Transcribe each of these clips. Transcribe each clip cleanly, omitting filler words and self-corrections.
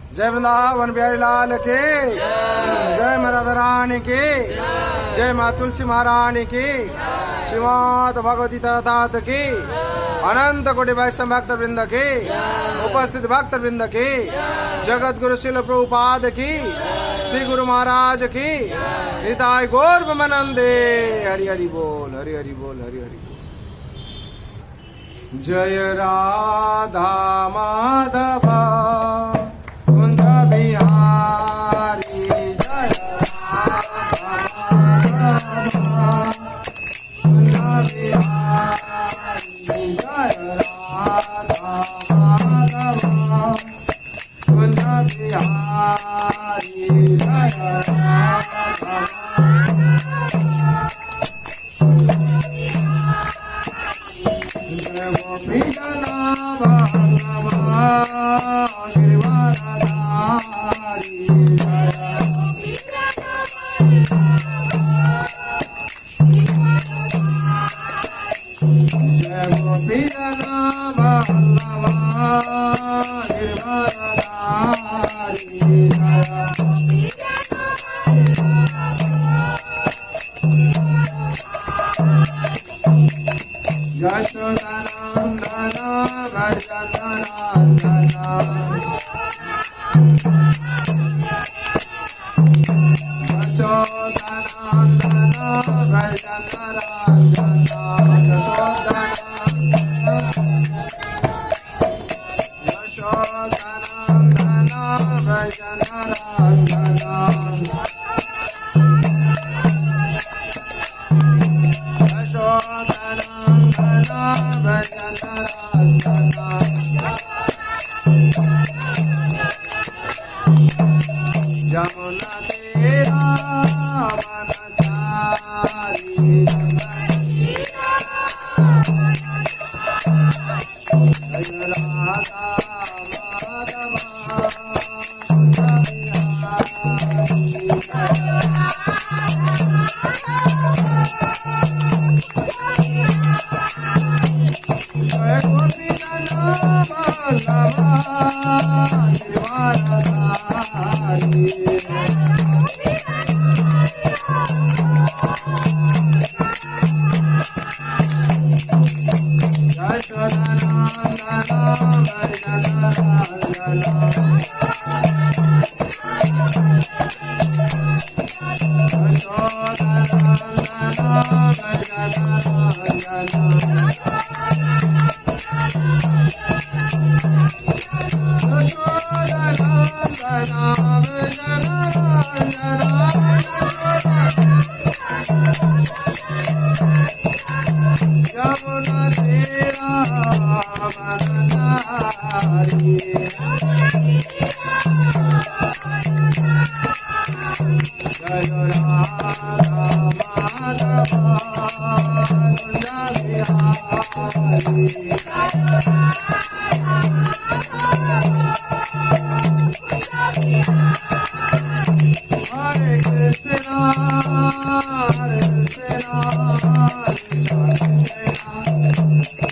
जय वृंदावन बिहारी लाल के, जय राधा रानी की, जय माँ तुलसी महारानी की, श्रीमद् भगवती तात की, अनंत कोटि वैष्णव भक्त वृंद की, उपस्थित भक्त वृंद की, जगत गुरु शिल प्रभुपाद की, श्री गुरु महाराज की, निताय गौर प्रेमानंदे। हरि हरि बोल, हरि हरि बोल, हरि हरि बोल। जय राधा माधव कुंज बिहारी, जय राधा माधव कुंज बिहारी, जय राधा माधव कुंज बिहारी, जय राधा गोपी जना भगवा गिरिवरधारी, जय गोपी जना भगवा गिरिवरधारी, यशोदानंदन भजननंदन, यशोदानंदन भजननंदन, यशोदानंदन भजननंदन, जमुना तेरा मन चारी, जय राधा माधव कुंज बिहारी, जय गोपी जना भगवा गिरिवरधारी, यशोदानंदन भजननंदन, यमुना तेरा मन चारी, जय राधा माधव कुंज बिहारी, हरे कृष्णा हरे Krishna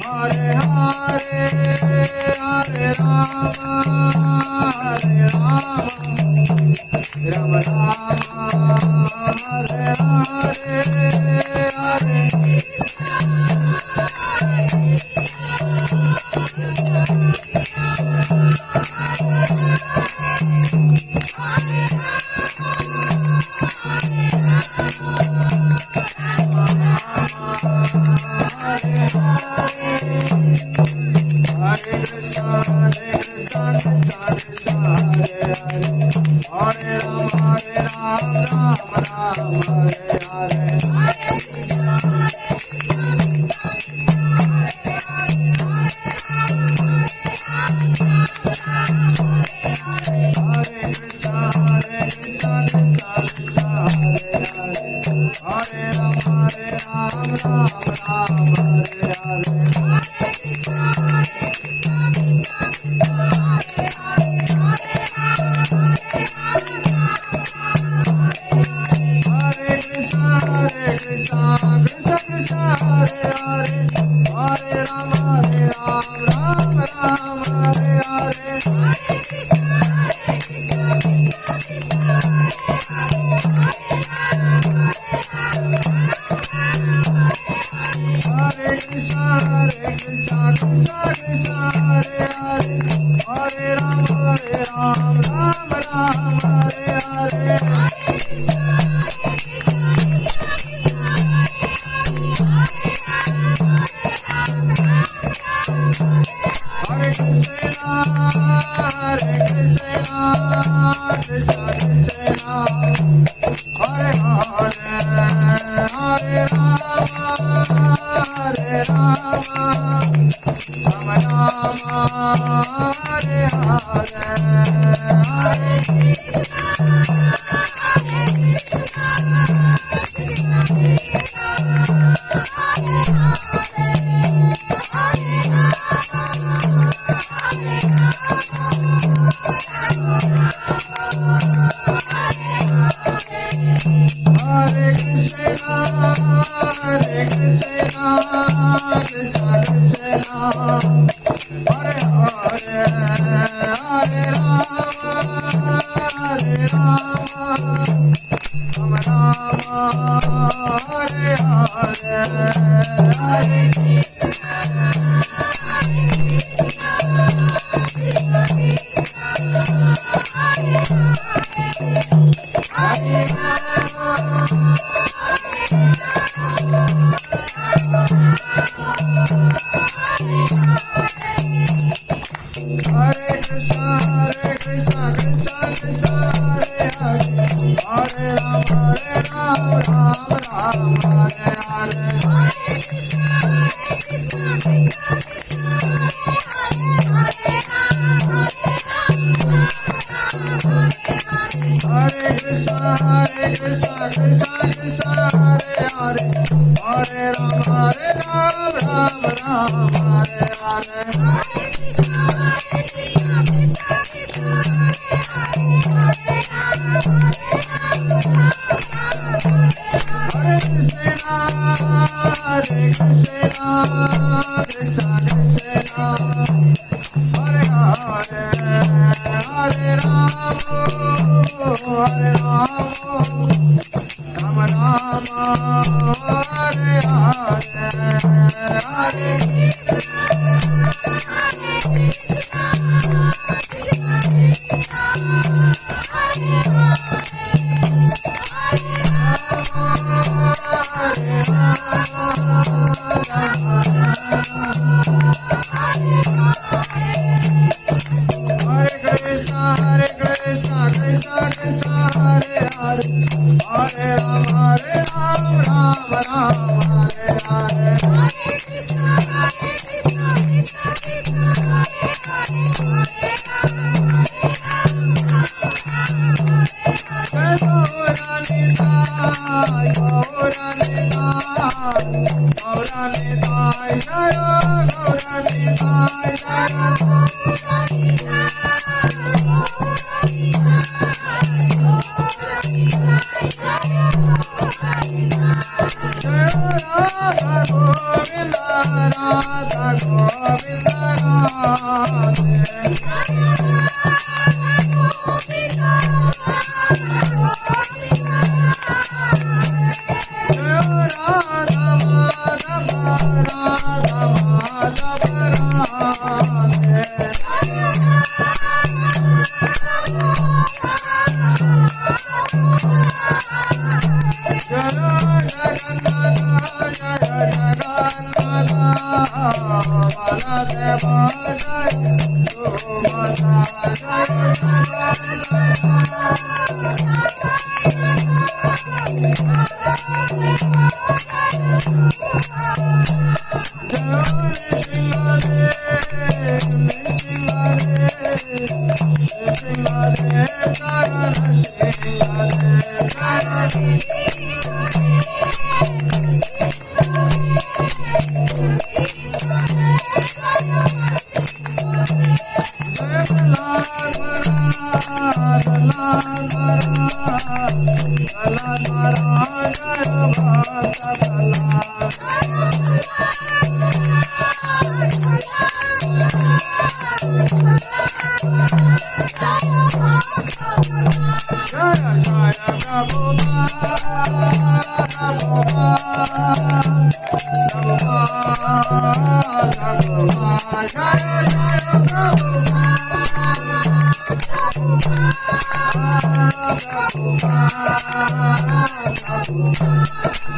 Hare Hare Hare Ram Ram Ram Hare Hare Hare Hare Krishna, Hare Krishna, Krishna Krishna, Hare Hare, Hare Rama, Rama Rama, Hare Hare, Hare Krishna, Hare Krishna, Krishna Krishna, Hare Hare, Hare Rama, Rama Rama, Hare Hare. Hare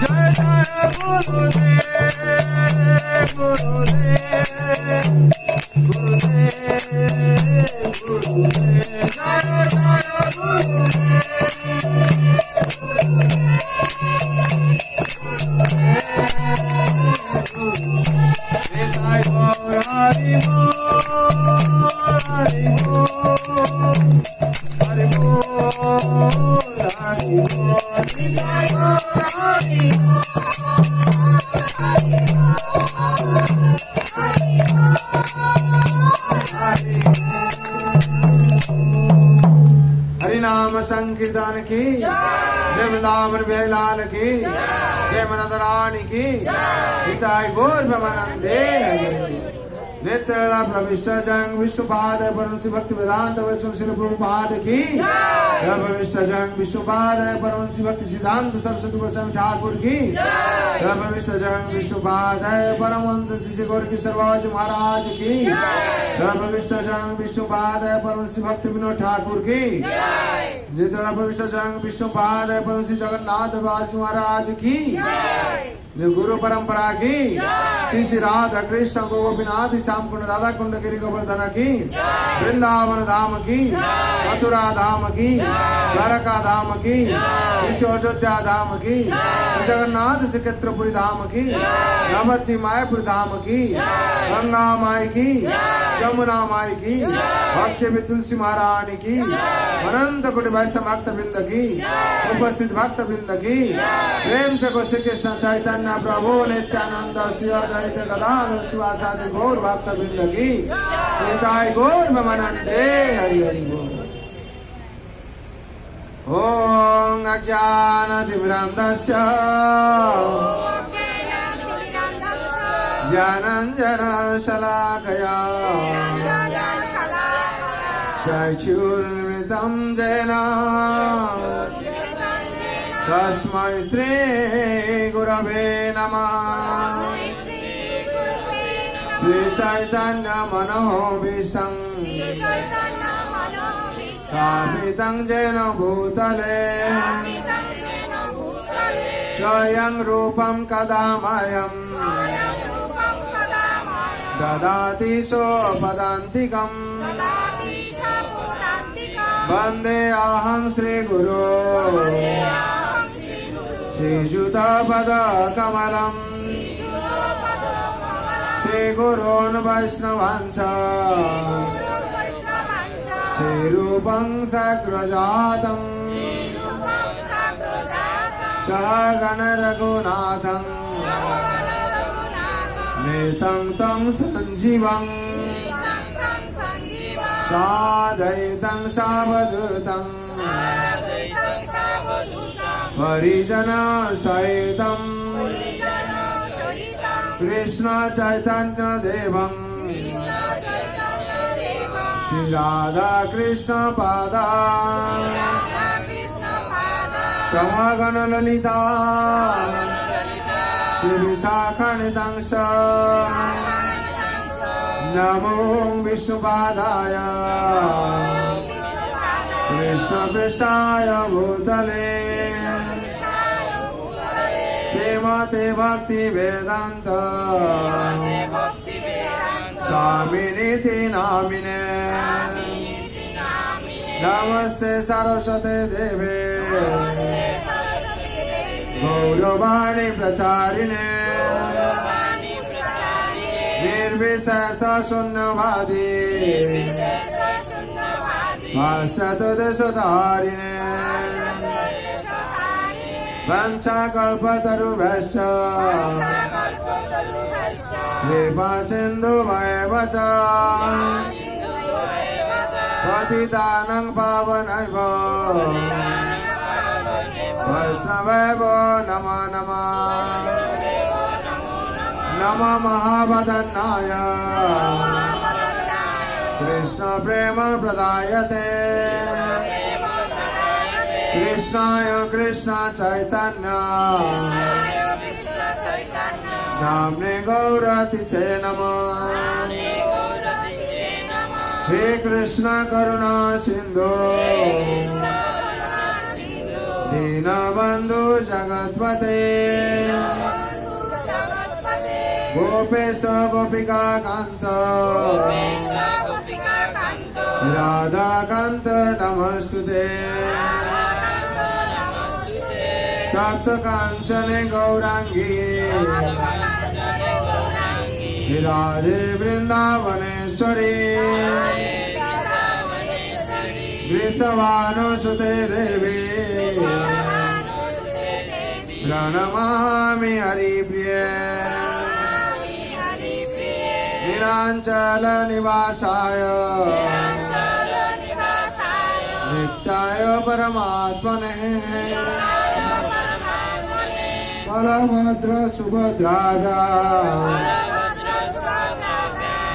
जय जय गुरुदेव गुरुदेव गुरुदेव गुरुदेव जय जय गुरुदेव हरि हरिनाम संकीर्तन की जय वृंदावन बिहारी की जय मनदरानी की हिताय गौर ब्रह्मानंदे नेत्रला प्रविष्ट जंग विष्णुपाद परमहंस भक्ति वेदांत वैष्णव श्री प्रभुपाद की प्रविष्ट जंग विष्णुपाद परमहंस भक्ति सिद्धांत सरस्वती गोस्वामी ठाकुर की प्रविष्ट जंग विष्णुपाद परमहंस श्री गौर की सर्वोज महाराज की प्रविष्ट जंग विष्णुपाद परमहंस भक्ति विनोद ठाकुर की जितना प्रविष्ट जंग विष्णुपाद परमहंस जगन्नाथ दास महाराज की गुरु परंपरा की श्री श्री राधा कृष्ण गोपीनाथ श्याम कुंड राधा कुंड गिरी गोवर्धन की वृंदावन धाम की मथुरा धाम की द्वारका धाम की अयोध्या धाम की जगन्नाथ श्रीक्षेत्रपुरी धाम की नवद्वीप मायापुर धाम की गंगा माई की जमुना माई की भक्ति तुलसी महारानी की अनंत कोटि वैष्णव भक्त वृंद की उपस्थित भक्त वृंद की प्रेम से को श्री कृष्ण चैतन्य प्रभु नित्यानंद शिव अद्वैत गदाधर शिवासादि गौर भक्त वृंद की निताय गौर ब्रह्मानंदे हरि हरि बोल। ओम अज्ञानतिमिरान्धस्य ज्ञानाञ्जनशलाकया चक्षुर्मृतं येन तस्मै श्री गुरवे नमः। श्री चैतन्य मनोभीष्टं स्थापितं येन भूतले स्वयं रूपं कदा मह्यं ददाति सोपदान्तिकम् वन्दे अहं श्रीगुरो श्रीयुतपदकमलम् श्रीगुरोन् वैष्णवांश्च श्रीरूपं सग्रजातं सहगण रघुनाथं नेतं तं सञ्जीवम् साद्वैतं सावधूतं परिजन सहितं कृष्ण चैतन्य देवं श्री राधा कृष्ण पादा सहगण ललिता श्री विशाखान्वितं नमो विष्णुपादाय कृष्णपृष्ठाय भूतले श्रीमते भक्ति वेदांत स्वामिनिति नामिने नमस्ते सरस्वते देवे गौरवाणी प्रचारिणे निर्विशेष शून्यवादी भाष्यतुदेशधारिणे वंशकल्पतरुभ्यश्च कृपा सिन्धुभ्येव च पतितानां पावनेभ्यो वैष्णवेभ्यो नमो नमः। नमः महावदनाय कृष्ण प्रेम प्रदायते कृष्णाय कृष्ण चैतन्य नाम्ने गौरतिसे नमः। हे कृष्ण करुणा सिंधु दीनबन्धु जगत्पते गोपेश गोपिका कांत राधा कांत नमस्तुते तप्त कांचने गौरांगी राधे वृंदावनेश्वरी वृषभानुसुते देवी प्रणमामि हरिप्रिये निरांचल निवासाय नित्याय परमात्मने बलभद्र सुभद्राभ्या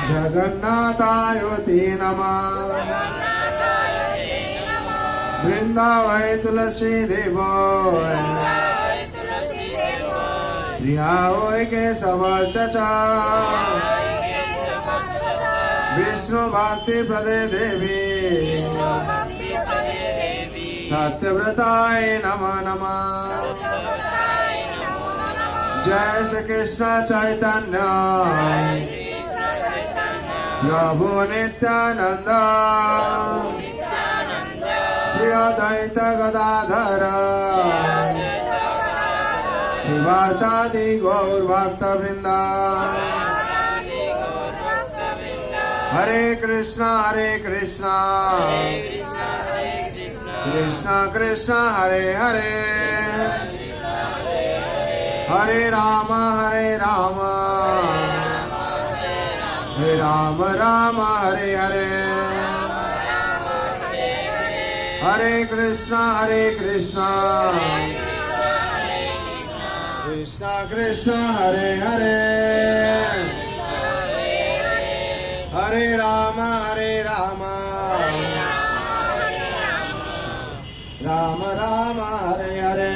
जगन्नाथाय ते नमः वृंदावै तुलसी देवो प्रिया होय केशवस्य च विष्णु भक्ति प्रदे देवी सत्यव्रताय नमः नमः जय श्री कृष्ण चैतन्य प्रभु नित्यानंद श्री अद्वैत गदाधर शिवासादि गौर भक्त वृंदा हरे कृष्णा कृष्णा कृष्णा हरे हरे हरे राम हरे राम राम हरे हरे हरे कृष्णा कृष्णा कृष्णा हरे हरे हरे राम राम हरे हरे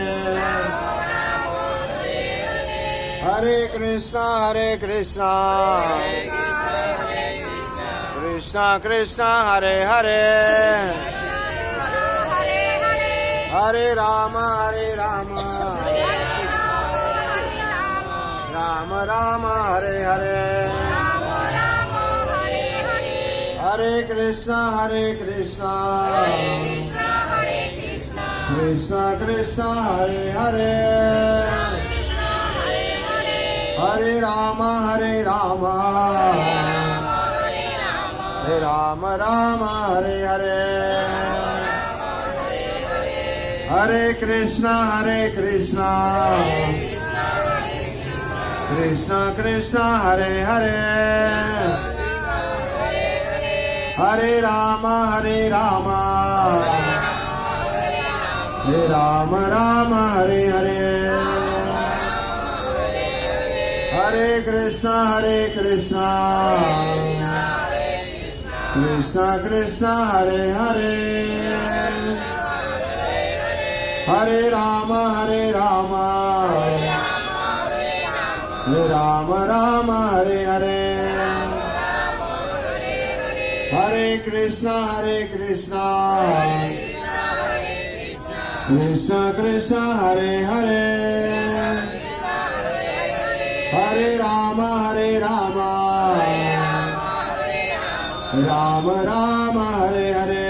हरे कृष्णा कृष्णा हरे हरे हरे राम राम हरे हरे हरे कृष्णा कृष्णा हरे हरे हरे राम राम हरे हरे हरे कृष्णा कृष्णा हरे हरे हरे राम राम हरे हरे हरे कृष्णा कृष्णा हरे हरे हरे राम राम हरे हरे हरे कृष्णा कृष्णा हरे हरे हरे राम राम हरे हरे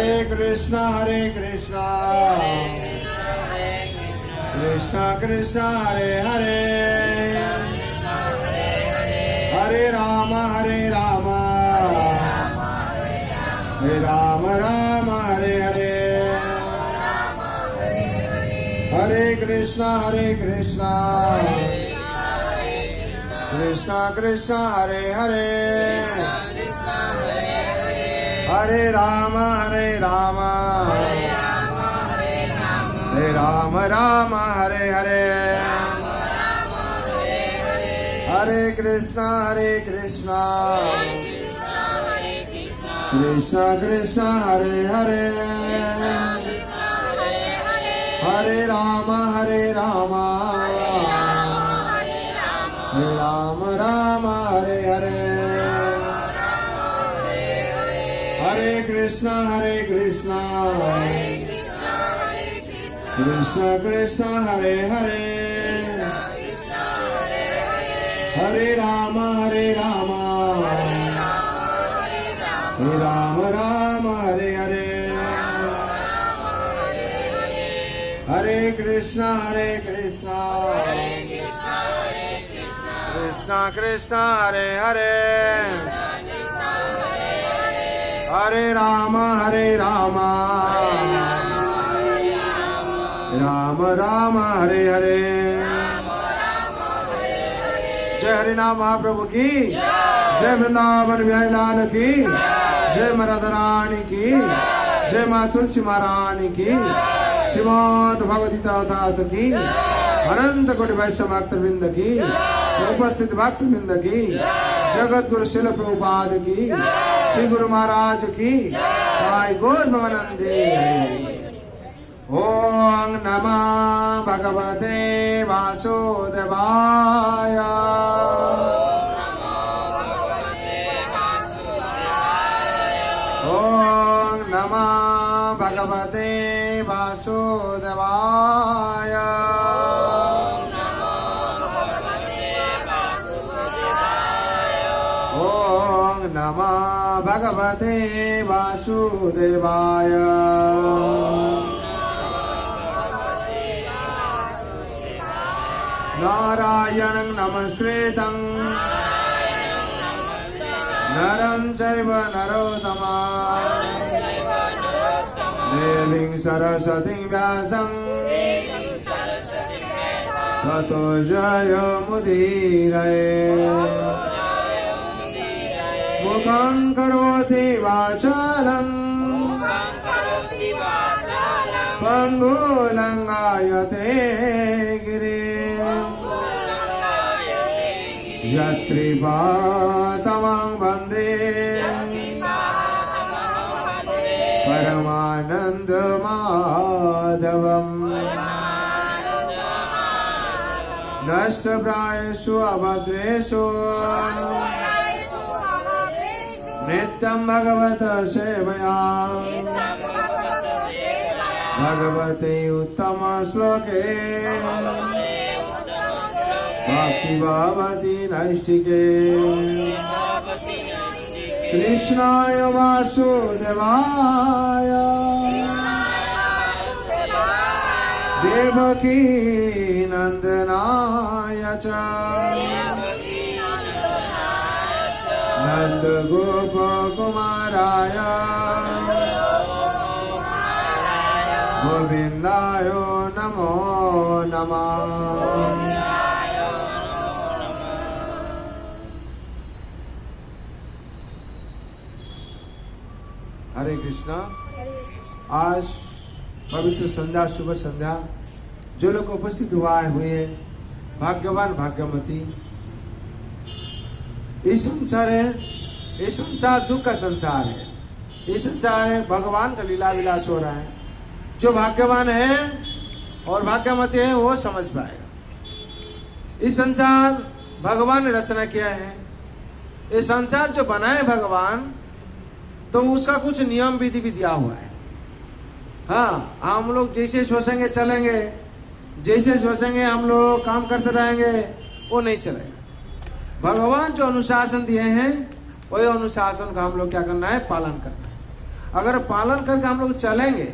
हरे कृष्णा कृष्णा हरे हरे हरे राम राम हरे हरे हरे कृष्णा कृष्णा हरे हरे हरे राम राम हरे हरे हरे कृष्णा कृष्णा हरे हरे हरे राम राम हरे हरे कृष्णा कृष्णा कृष्णा हरे हरे हरे राम राम राम हरे हरे हरे कृष्णा कृष्णा कृष्णा हरे हरे हरे राम राम राम हरे हरे। जय हरिनाम महाप्रभु की जय, वृंदावन बिहारी लाल की जय, राधा रानी की जय, माँ तुलसी महारानी की, श्रीमद् भगवती तात की, अनंत कोटि वैष्णव भक्तवृंद की, उपस्थित भक्तवृंद की, जगत गुरु शिल प्रभुपाद की, श्री गुरु महाराज की, साई गौर भवानंदे। ओम नमः भगवते वासुदेवाय। ओम नमः भगवते वासुदेवाय। ओम नमः भगवते वासुदेवाय। नारायणं नमस्कृतं नरं चैव नरोत्तमं देवीं सरस्वतीं व्यासं ततो जयमुदीरये। मुखं करोति वाचालं पङ्गुलङ्घयते गिरिं यत्कृपातमं वन्दे परमानन्दमाधवम्। नष्टप्रायेषु अभद्रेषु नित्यं भगवत सेवया भगवते उत्तम श्लोके भक्ति भवति नैष्टिके। कृष्णाय वासुदेवाय देवकी नंदनाय च नंद गोप कुमाराय गोविंदाय नमो नमः। हरे कृष्णा। आज पवित्र संध्या, शुभ संध्या, जो लोग उपस्थित हुए भाग्यवान भाग्यवती। ये संसार है, ये संसार दुख का संसार है, ये संसार है भगवान का लीला विलास हो रहा है। जो भाग्यवान है और भाग्यवती है वो समझ पाएगा। इस संसार भगवान ने रचना किया है। ये संसार जो बनाए भगवान, तो उसका कुछ नियम विधि भी दिया हुआ है। हाँ, हम लोग जैसे सोचेंगे चलेंगे, जैसे सोचेंगे हम लोग काम करते रहेंगे, वो नहीं चलेगा। भगवान जो अनुशासन दिए हैं वही अनुशासन का हम लोग क्या करना है, पालन करना है। अगर पालन करके हम लोग चलेंगे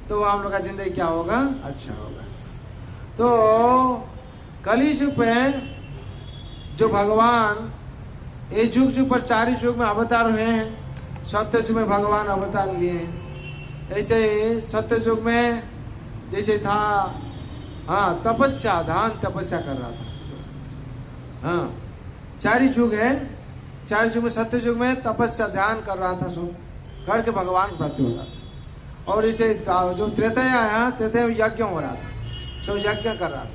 तो हम लोग का जिंदगी क्या होगा, अच्छा होगा। तो कली युग में जो भगवान ये युग युग पर 4 युग में अवतार हुए हैं। सत्य युग में भगवान अवतार लिए हैं। ऐसे सत्य युग में जैसे था, हाँ, तपस्या, ध्यान तपस्या कर रहा था। हाँ, 4 युग है। 4 युग में, सत्य युग में तपस्या ध्यान कर रहा था, सो करके भगवान प्राप्ति हो रहा था। और इसे जो त्रेता आया, त्रेता यज्ञ हो रहा था, तो यज्ञ कर रहा था।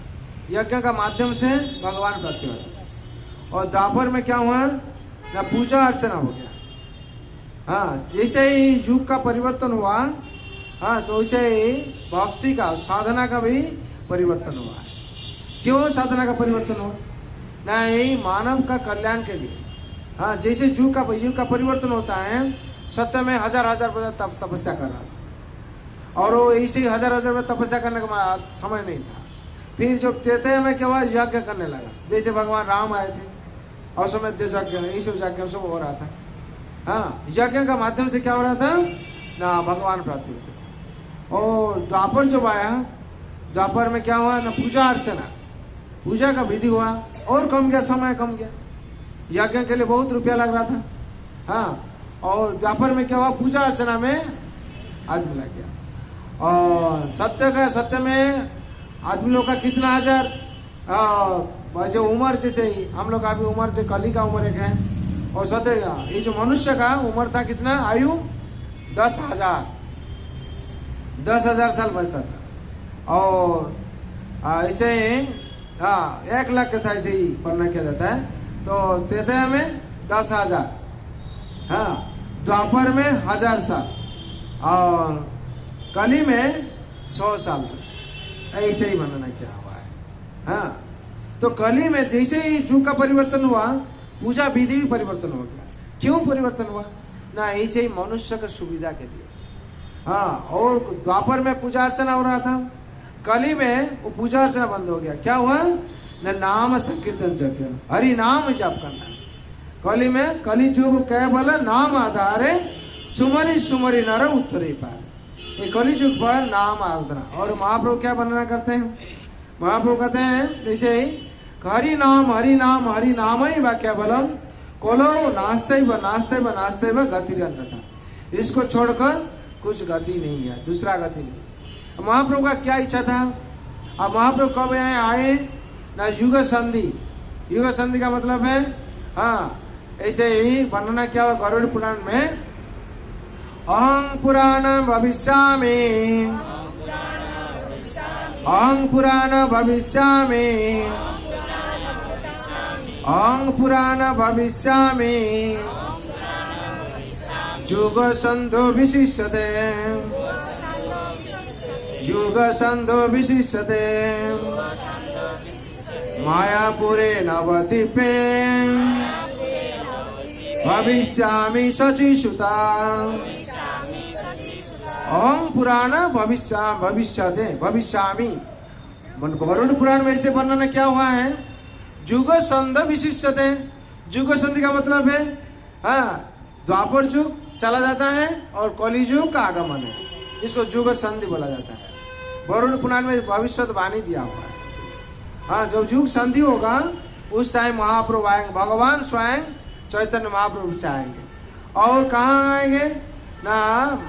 यज्ञ का माध्यम से भगवान प्राप्ति हो रहा था। और द्वापर में क्या हुआ ना, पूजा अर्चना हो गया। हाँ, जैसे ही युग का परिवर्तन हुआ, हाँ, तो वैसे ही भक्ति का, साधना का भी परिवर्तन हुआ है। क्यों साधना का परिवर्तन हुआ? नहीं, मानव का कल्याण के लिए। हाँ, जैसे युग का परिवर्तन होता है, सत्य में हजार वर्ष तपस्या कर रहा था, और वो ऐसे ही हजार वर्ष तपस्या करने का समय नहीं था। फिर जो त्रेता में क्या हुआ, यज्ञ करने लगा। जैसे भगवान राम आए थे और समय यज्ञ, ईश्वर यज्ञ सब हो रहा था। हाँ, यज्ञ का माध्यम से क्या हो रहा था ना, भगवान प्राप्ति होती। और द्वापर जो आया, द्वापर में क्या हुआ ना, पूजा अर्चना, पूजा का विधि हुआ और कम गया, समय कम गया। यज्ञ के लिए बहुत रुपया लग रहा था। हाँ, और द्वापर में क्या हुआ, पूजा अर्चना में आदमी लग गया। और सत्य में आदमी लोग का कितना हजार, जो उम्र जैसे ही हम लोग का अभी उम्र जो कली का उम्र एक है, और सत्य का ये जो मनुष्य का उम्र था कितना, आयु 10,000 साल बचता था। और ऐसे ही 1 लाख था, ऐसे ही पढ़ना किया जाता है। तो त्रेता में 10,000, हाँ, द्वापर में 1000 साल, और कली में 100 साल, ऐसे ही वर्णना किया हुआ है। हाँ, तो कली में जैसे ही युग का परिवर्तन हुआ, पूजा विधि भी परिवर्तन हो गया। क्यों परिवर्तन हुआ ना, ऐसे ही मनुष्य की सुविधा के लिए। हाँ, और द्वापर में पूजा अर्चना हो रहा था, कली में वो पूजा अर्चना बंद हो गया। क्या हुआ ना, नाम संकीर्तन यज्ञ, हरि नाम जप करना। कली में कली युग केवल नाम आधारे सुमरी सुमरी नर उत्तरे पार। ये कली युग पर नाम आराधना। और महाप्रभु क्या वर्णना करते हैं, महाप्रभु कहते हैं जैसे हरि नाम हरि नाम हरि नाम ही वाक्य बलम कोलो नास्ते व गति अन्यथा। इसको छोड़कर कुछ गति नहीं है, दूसरा गति नहीं। महाप्रभु का क्या इच्छा था, अब महाप्रभु कब यहाँ आए ना, युग संधि। युग संधि का मतलब है, हाँ, ऐसे ही वर्णना क्या हुआ गरुड़ पुराण में, अहं पुराण भविष्यामि, अहं पुराण भविष्यामि, अहं पुराण भविष्यामि, युग संधो विशिष्यते, युग संधो विशिष्यते, मायापुरे नवद्वीपे भविष्यामि शचीसुता। अहं पुराण भविष्यते भविष्यामि। गरुड़ पुराण में ऐसे वर्णन क्या हुआ है, युग संध विशिष्यते। युग संधि का मतलब है, हाँ, द्वापर युग चला जाता है और कली युग का आगमन है, इसको युग संधि बोला जाता है। गरुड़ पुराण में भविष्यवाणी दिया हुआ है। हाँ, जब युग संधि होगा उस टाइम महाप्रभु आएंगे, भगवान स्वयं चैतन्य महाप्रभु से आएंगे। और कहाँ आएंगे ना,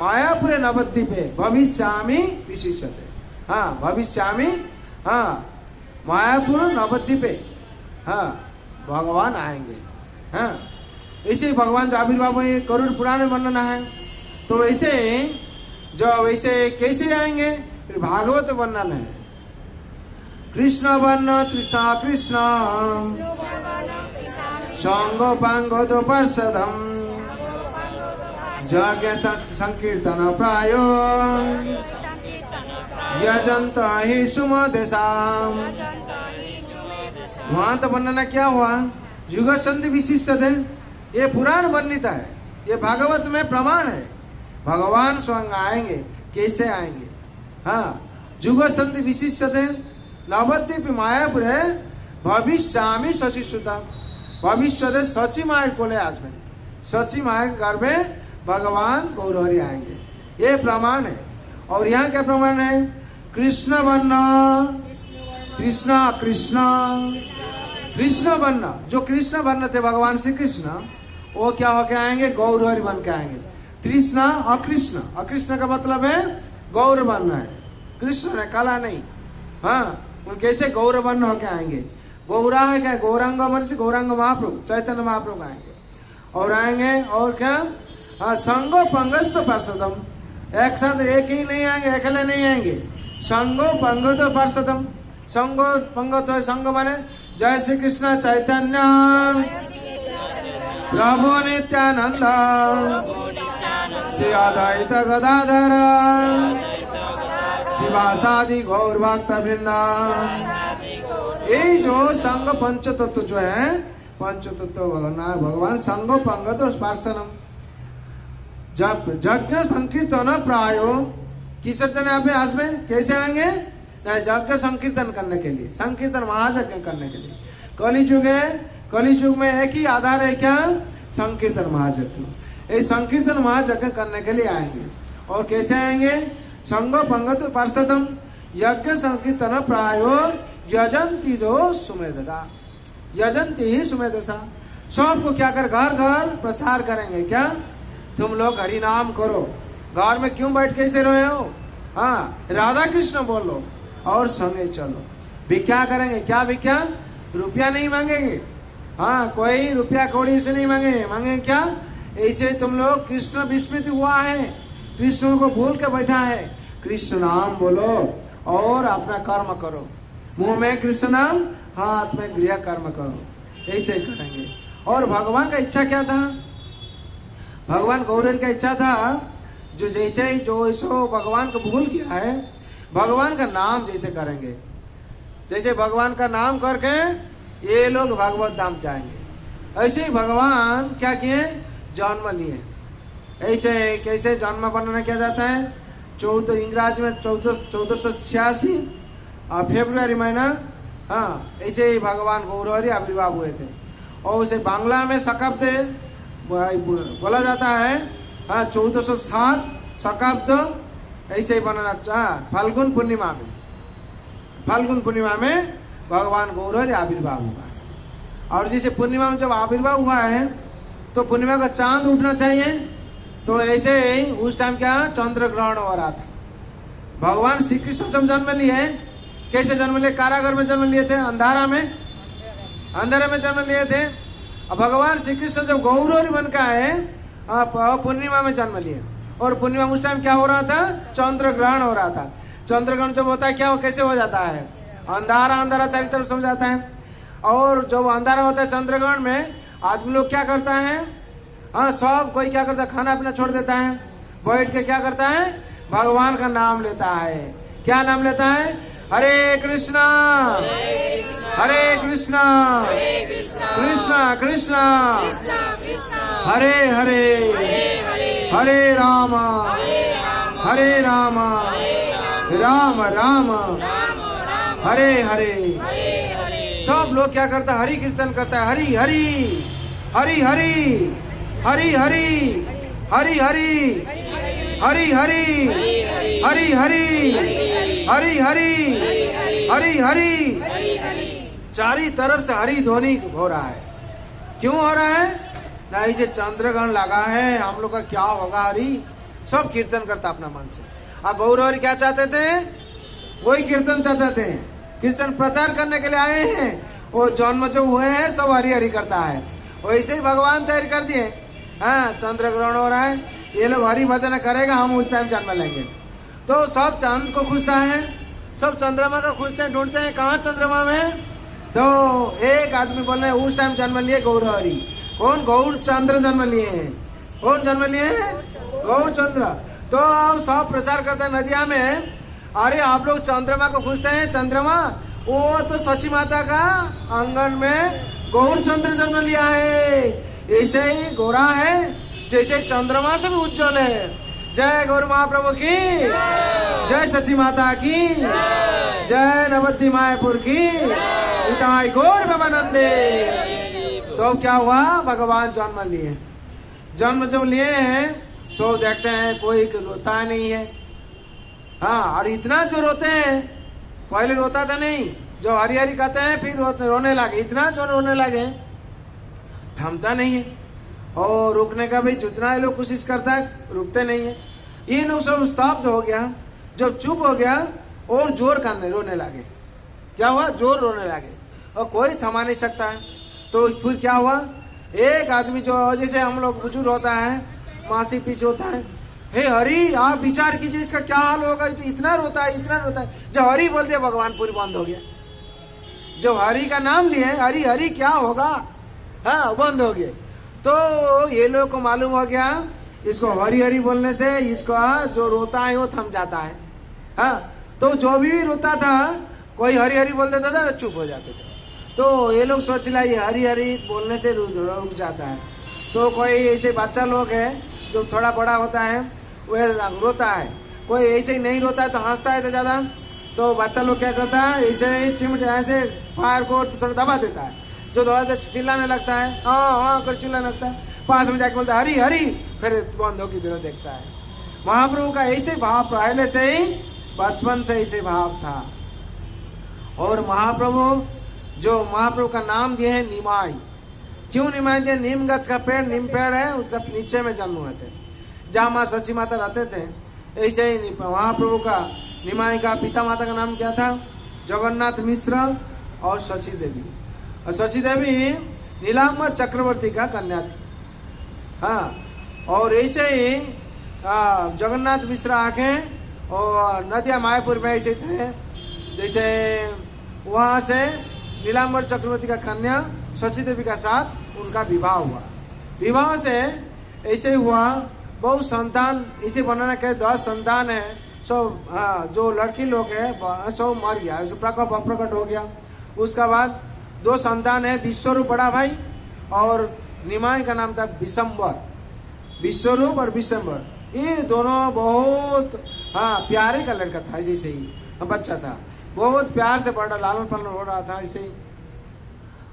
मायापुरे नवद्वीपे भविष्यामि विशिष्यते। हाँ, भविष्यामि, हाँ, मायापुर नवद्वीपे, हाँ, भगवान आएंगे। हाँ, ऐसे भगवान का आविर्भाव गरुड़ पुराण में वर्णना है। तो वैसे जो वैसे कैसे आएंगे, फिर भागवत वर्णन है। कृष्ण वर्ण तृष्णा कृष्ण संगो पांगो तो पार्षदम यज्ञ संकीर्तन प्रायो यजंत ही सुमदेशाम। वहां तो वर्णना क्या हुआ, युग संधि विशिष्ट है। ये पुराण वर्णित है, ये भागवत में प्रमाण है। भगवान स्वयं आएंगे, कैसे आएंगे, हाँ, युग संधि विशिष्ट है। नवद्वीप मायापुर है भविष्यामि शचीसुता। भविष्य सची मायर कोले आज में, सची मायर घर में भगवान गौरहरि आएंगे, ये प्रमाण है। और यहाँ क्या प्रमाण है, कृष्ण वर्ण कृष्ण कृष्ण कृष्ण वर्ण, जो कृष्ण वर्ण थे भगवान श्री कृष्ण, वो क्या होके आएंगे, गौरहरि बन के आएंगे। तृष्णा अकृष्ण, अकृष्ण का मतलब है गौर वर्ण है, कृष्ण है, काला नहीं। हाँ, उन कैसे गौर वर्ण होके आएंगे। गौरा है क्या, गौरांग मन से गौरांग महाप्रभु चैतन्य महाप्रभु आएंगे। और आएंगे और क्या, हाँ, संगो पंगस तो पार्षदम, एक साथ एक ही नहीं आएंगे, अकेले नहीं आएंगे। संगो पंगो तो पार्षदम, संगो पंगो तो संग माने जय श्री कृष्ण चैतन्य प्रभु नित्यानंद श्री अद्वैत गदाधर शिवासादि गौर भक्त वृंदा। ये जो संग पंच तत्व जो है, पंच तत्व भगवान संगो पंग तो पार्षदम, जब यज्ञ संकीर्तन प्रायो किस अभ्यास में कैसे आएंगे? यज्ञ संकीर्तन करने के लिए, संकीर्तन महायज्ञ करने के लिए। कलियुग है, कलियुग में एक ही आधार है क्या? संकीर्तन महायज्ञ। इस संकीर्तन महायज्ञ करने के लिए आएंगे। और कैसे आएंगे? संगो पंगत पार्षदम यज्ञ संकीर्तन प्रायो यजंती जो सुमेधसा, यजंती ही सुमेधसा। सबको क्या कर घर घर प्रचार करेंगे। क्या तुम लोग हरि नाम करो, घर में क्यों बैठ कैसे रहे हो? हाँ, राधा कृष्ण बोलो और संगे चलो। भिक्षा करेंगे। क्या भिक्षा? रुपया नहीं मांगेंगे। हाँ, कोई रुपया कौड़ी से नहीं मांगेंगे। मांगेंगे क्या? ऐसे तुम लोग कृष्ण विस्मृत हुआ है, कृष्ण को भूल के बैठा है, कृष्ण नाम बोलो और अपना कर्म करो। मुंह में कृष्ण नाम, हाथ में गृह कर्म करो। ऐसे करेंगे। और भगवान का इच्छा क्या था? भगवान गौरन का इच्छा था जो जैसे जो इसको भगवान को भूल गया है, भगवान का नाम जैसे करेंगे, जैसे भगवान का नाम करके ये लोग भागवत धाम जाएंगे। ऐसे ही भगवान क्या किए? जन्म लिए। ऐसे कैसे जन्म वर्णन किया जाता है? इंग्राजी में 1486 फेब्रुआरी महीना। हाँ, ऐसे ही भगवान गौरहरि आविर्भाव हुए थे। और उसे बांग्ला में शकाब्द बोला जाता है। हाँ, 1407 शकाब्द ऐसे ही बनाना। हाँ, फाल्गुन पूर्णिमा में, फाल्गुन पूर्णिमा में भगवान गौरहरि आविर्भाव हुआ। और जैसे पूर्णिमा में जब आविर्भाव हुआ है तो पूर्णिमा का चांद उठना चाहिए। तो ऐसे ही उस टाइम क्या चंद्र ग्रहण हो रहा था। भगवान श्री कृष्ण जब जन्म लिए, कैसे जन्म लिए? कारागार में जन्म लिए थे, अंधारा में, अंधेरे में जन्म लिए थे। अब भगवान श्री कृष्ण जब गौरहरि बन के आए पूर्णिमा में जन्म लिए। और पूर्णिमा उस टाइम क्या हो रहा था? चंद्र ग्रहण हो रहा था। चंद्र ग्रहण जब होता है क्या कैसे हो जाता है? अंधारा अंधारा चारों तरफ सो जाता है। और जब अंधारा होता है चंद्र ग्रहण में, आदमी लोग क्या करता है? हाँ, सब कोई क्या करता है? खाना पीना छोड़ देता है, बैठ के क्या करता है? भगवान का नाम लेता है। क्या नाम लेता है? हरे कृष्णा हरे कृष्णा कृष्णा कृष्णा हरे हरे हरे राम राम राम हरे हरे। सब लोग क्या करता है? हरि कीर्तन करता है। हरि हरि हरि हरि हरि हरि हरि हरि हरि हरि हरि हरि हरि हरि हरि हरि। चारी तरफ से हरि ध्वनि हो रहा है। क्यों हो रहा है? ना इसे चंद्रग्रहण लगा है, हम लोग का क्या होगा? हरि सब कीर्तन करता अपना मन से। गौरहरि क्या चाहते थे? वही कीर्तन चाहते थे। कीर्तन प्रचार करने के लिए आए हैं। वो जन्म जो हुए हैं सब हरि हरि करता है। वैसे ही भगवान तैयार कर दिए। हाँ, चंद्र ग्रहण हो रहा है, ये लोग हरि भजन करेगा, हम उस टाइम जन्म लेंगे। तो सब चांद को खोजता है, सब चंद्रमा को खोजते हैं, ढूंढते हैं कहाँ चंद्रमा में। तो एक आदमी बोल रहे हैं उस टाइम जन्म लिए गौरहरि। कौन? गौर चंद्र जन्म लिए हैं। कौन जन्म लिए हैं? गौर चंद्र। तो अब सब प्रचार करते हैं नदिया में, अरे आप लोग चंद्रमा को खोजते हैं, चंद्रमा वो तो सची माता का आंगन में गौर चंद्र जन्म लिया है। ऐसे ही गोरा है जैसे चंद्रमा से भी उज्जवल है। जय गौर महाप्रभु की जय, सची माता की जय, नवद्दी मायापुर की इताई गौर प्रेमानंदे। तो क्या हुआ? भगवान जन्म लिए। जन्म जब लिए हैं तो देखते हैं कोई रोता नहीं है। हाँ, और इतना जो रोते हैं, पहले रोता था नहीं, जो हरि हरि कहते हैं फिर रोने लगे। इतना जो रोने लगे, थमता नहीं है। और रुकने का भी जितना लोग कोशिश करता है, रुकते नहीं है। ये लोग सब स्तब्ध हो गया। जब चुप हो गया और जोर करने रोने लगे। क्या हुआ? जोर रोने लगे और कोई थमा नहीं सकता है। तो फिर क्या हुआ? एक आदमी जो जैसे हम लोग बुजुर्ग होता है, मासी पीछे होता है, हे हरि आप विचार कीजिए इसका क्या हाल होगा, इतना रोता है, इतना रोता है। जब हरि बोल दिया भगवान पूरी बंद हो गया। जब हरि का नाम लिए हरि हरि क्या होगा, हाँ बंद हो गए। तो ये लोग को मालूम हो गया इसको हरि हरि बोलने से इसको जो रोता है वो थम जाता है। हाँ, तो जो भी रोता था कोई हरि हरि बोल देता था, चुप हो जाते थे। तो ये लोग सोच लिया ये हरि हरि बोलने से रुक जाता है। तो कोई ऐसे बच्चा लोग है जो थोड़ा बड़ा होता है वह रोता है, कोई ऐसे ही नहीं रोता है तो हंसता है तो ज़्यादा, तो बच्चा लोग क्या करता है ऐसे ही चिमटे ऐसे फायर को थोड़ा दबा देता है, जो दबा चिल्लाने लगता है, हाँ हाँ कर चिल्लाने लगता है, पास में जाके बोलता है हरी हरी, फिर बंद होगी दिनों देखता है। महाप्रभु का ऐसे भाव पहले से ही बचपन से ऐसे भाव था। और महाप्रभु का नाम दिए है निमाई। क्यों निमाई दिए? नीम गछ का पेड़, नीम पेड़ है, उसका नीचे में जन्म हुए थे, जहाँ माँ सची माता रहते थे। ऐसे ही महाप्रभु का निमाई का पिता माता का नाम क्या था? जगन्नाथ मिश्र और सची देवी। और सची देवी नीलांबर चक्रवर्ती का कन्या थी। हाँ, और ऐसे ही जगन्नाथ मिश्र आके और नदिया मायापुर में ऐसे थे, जैसे वहाँ से नीलांबर चक्रवर्ती का कन्या सची देवी का साथ उनका विवाह हुआ। विवाह से ऐसे हुआ बहुत संतान इसे बनाने के 10 संतान है, सब जो लड़की लोग है सब मर गया, प्रकट अप्रकट हो गया। उसका बाद 2 संतान है, विश्वरूप बड़ा भाई और निमाई का नाम था विशंबर। विश्वरूप और विशंबर ये दोनों बहुत प्यारे का लड़का था, जैसे ही बच्चा था, बहुत प्यार से बड़ा लालन पालन हो रहा था ऐसे ही।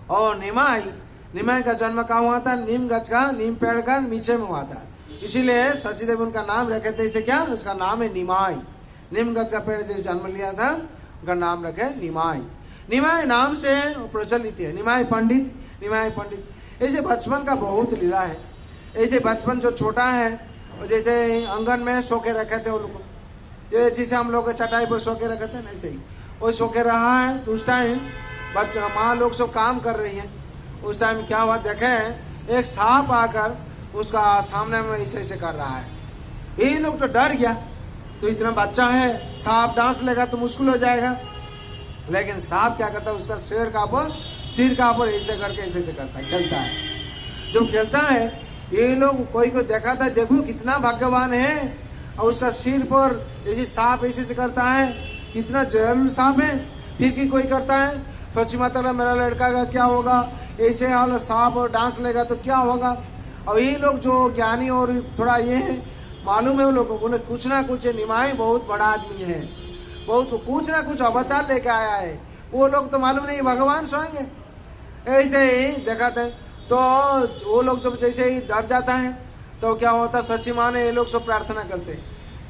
और निमाई का जन्म कहाँ हुआ था? नीम गछ का, नीम पेड़ का नीचे में हुआ था, इसीलिए सची देवी उनका नाम रखे थे। इसे क्या? उसका नाम है निमाई। नीम गछ का पेड़ से जन्म लिया था, उनका नाम रखे निमाई। निमाई नाम से प्रचलित है, निमाई पंडित, निमाई पंडित। ऐसे बचपन का बहुत लीला है। ऐसे बचपन जो छोटा है, जैसे आंगन में सो के रखे थे वो लोग, जैसे हम लोग चटाई पर सो के रखे थे ना, ऐसे ही वो सो के रहा है। तो उस टाइम बच्चा माँ लोग सब काम कर रही है। उस टाइम क्या हुआ देखे, एक सांप आकर उसका सामने में ऐसे ऐसे कर रहा है। ये लोग तो डर गया, तो इतना बच्चा है, सांप डांस लेगा तो मुश्किल हो जाएगा। लेकिन सांप क्या करता है, उसका सिर का ऊपर ऐसे करके ऐसे ऐसे करता है, खेलता है। जब खेलता है ये लोग कोई को देखा था, देखो कितना भाग्यवान है, और उसका सिर पर जैसे सांप ऐसे ऐसे करता है, कितना जहरीला सांप है। फिर की कोई करता है, सची माता मेरा लड़का का क्या होगा, ऐसे हाल सांप और डांस लेगा तो क्या होगा। और ये लोग जो ज्ञानी और थोड़ा ये है, मालूम है वो लोग को, बोले कुछ ना कुछ निमाई बहुत बड़ा आदमी है, बहुत कुछ ना कुछ अवतार लेके आया है। वो लोग तो मालूम नहीं भगवान स्वयं है। ऐसे ही देखा था, तो वो लोग जब जैसे ही डर जाता है तो क्या होता, सच्ची माँ ने ये लोग सब प्रार्थना करते,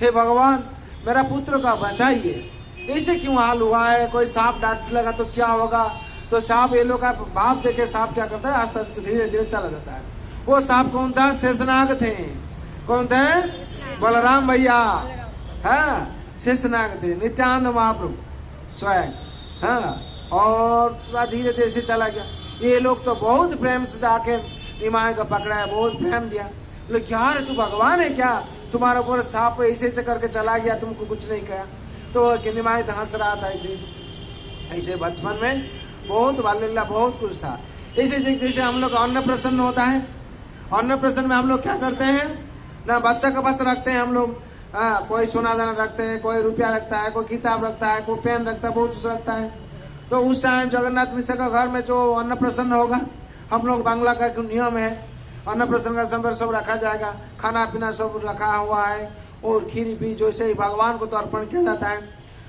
हे भगवान मेरा पुत्र का बचाइए, ऐसे क्यों हाल हुआ है, कोई सांप डांट लगा तो क्या होगा। तो सांप ये लोग का भाव देखे सांप क्या करता है, आस्ते आस्ते धीरे धीरे चला जाता है। वो सांप कौन था? शेषनाग थे। कौन थे? बलराम भैया, हाँ शेषनाग थे, नित्यानंद महाप्रभु स्वयं। हाँ, और धीरे धीरे से चला गया। ये लोग तो बहुत प्रेम से जाके निमाई को पकड़ा है, बहुत प्रेम दिया। बोले क्या रे, तू भगवान है क्या, तुम्हारे ऊपर सांप ऐसे ऐसे करके चला गया, तुमको कुछ नहीं कहा। तो निमाई हंस रहा था। ऐसे बचपन में बहुत बाल्यलीला बहुत कुछ था। ऐसे जैसे हम लोग अन्न प्रसन्न होता है, अन्न प्रसन्न में हम लोग क्या करते हैं ना, बच्चा के पास रखते हैं हम लोग, कोई सोना दाना रखते हैं, कोई रुपया रखता है, कोई किताब रखता है, कोई पेन रखता है, बहुत कुछ रखता है। तो उस टाइम जगन्नाथ मिश्र का घर में जो अन्न प्रसन्न होगा, हम लोग बांग्ला का नियम है, अन्न प्रसन्न का समय सब रखा जाएगा, खाना पीना सब रखा हुआ है, और खीर भी जो से भगवान को तो अर्पण किया जाता है,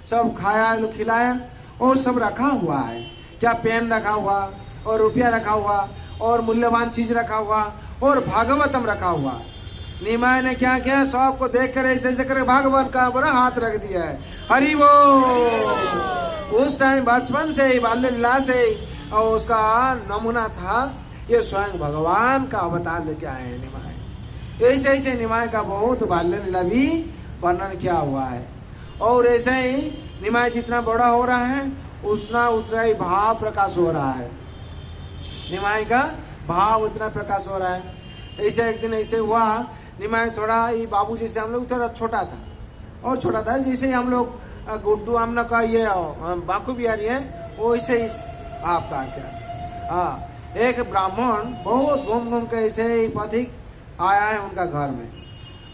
सब खाया खिलाया और सब रखा हुआ है। क्या पेन रखा हुआ और रुपया रखा हुआ और मूल्यवान चीज रखा हुआ और भागवतम रखा हुआ। निमाई ने क्या किया, सबको देख कर ऐसे ऐसे कर भागवत का बड़ा हाथ रख दिया है, हरि वो। उस टाइम बचपन से ही बाल्य लीला से ही और उसका नमूना था, ये स्वयं भगवान का अवतार लेके आए हैं निमाई। ऐसे ऐसे निमाई का बहुत बाल्य लीला भी वर्णन किया हुआ है। और ऐसे ही निमाई जितना बड़ा हो रहा है उतना ही भाव प्रकाश हो रहा है, निमाई का भाव उतना प्रकाश हो रहा है। ऐसे एक दिन ऐसे हुआ, निमाई थोड़ा ही बाबू जैसे हम लोग थोड़ा छोटा था और छोटा था, जैसे हम लोग गुड्डू हम लोग का ये बाकू बिहारी है, वो ऐसे ही आपका क्या। हाँ, एक ब्राह्मण बहुत घूम घूम के ऐसे ही पथिक आया है उनका घर में,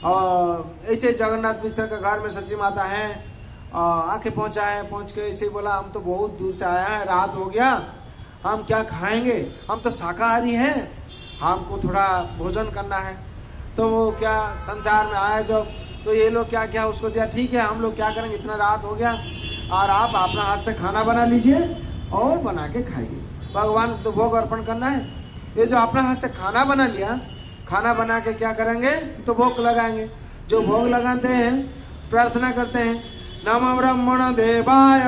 और ऐसे जगन्नाथ मिश्र का घर में सची माता है, आके पहुंचा है। पहुंच के ऐसे बोला, हम तो बहुत दूर से आया है, रात हो गया, हम क्या खाएंगे, हम तो शाकाहारी हैं, हमको थोड़ा भोजन करना है। तो वो क्या संसार में आया जब, तो ये लोग क्या क्या उसको दिया, ठीक है हम लोग क्या करेंगे, इतना रात हो गया और आप अपना हाथ से खाना बना लीजिए और बना के खाइए, भगवान को तो भोग अर्पण करना है। ये जो अपना हाथ से खाना बना लिया, खाना बना के क्या करेंगे तो भोग लगाएंगे। जो भोग लगाते हैं प्रार्थना करते हैं, नमो ब्रह्मण देवाय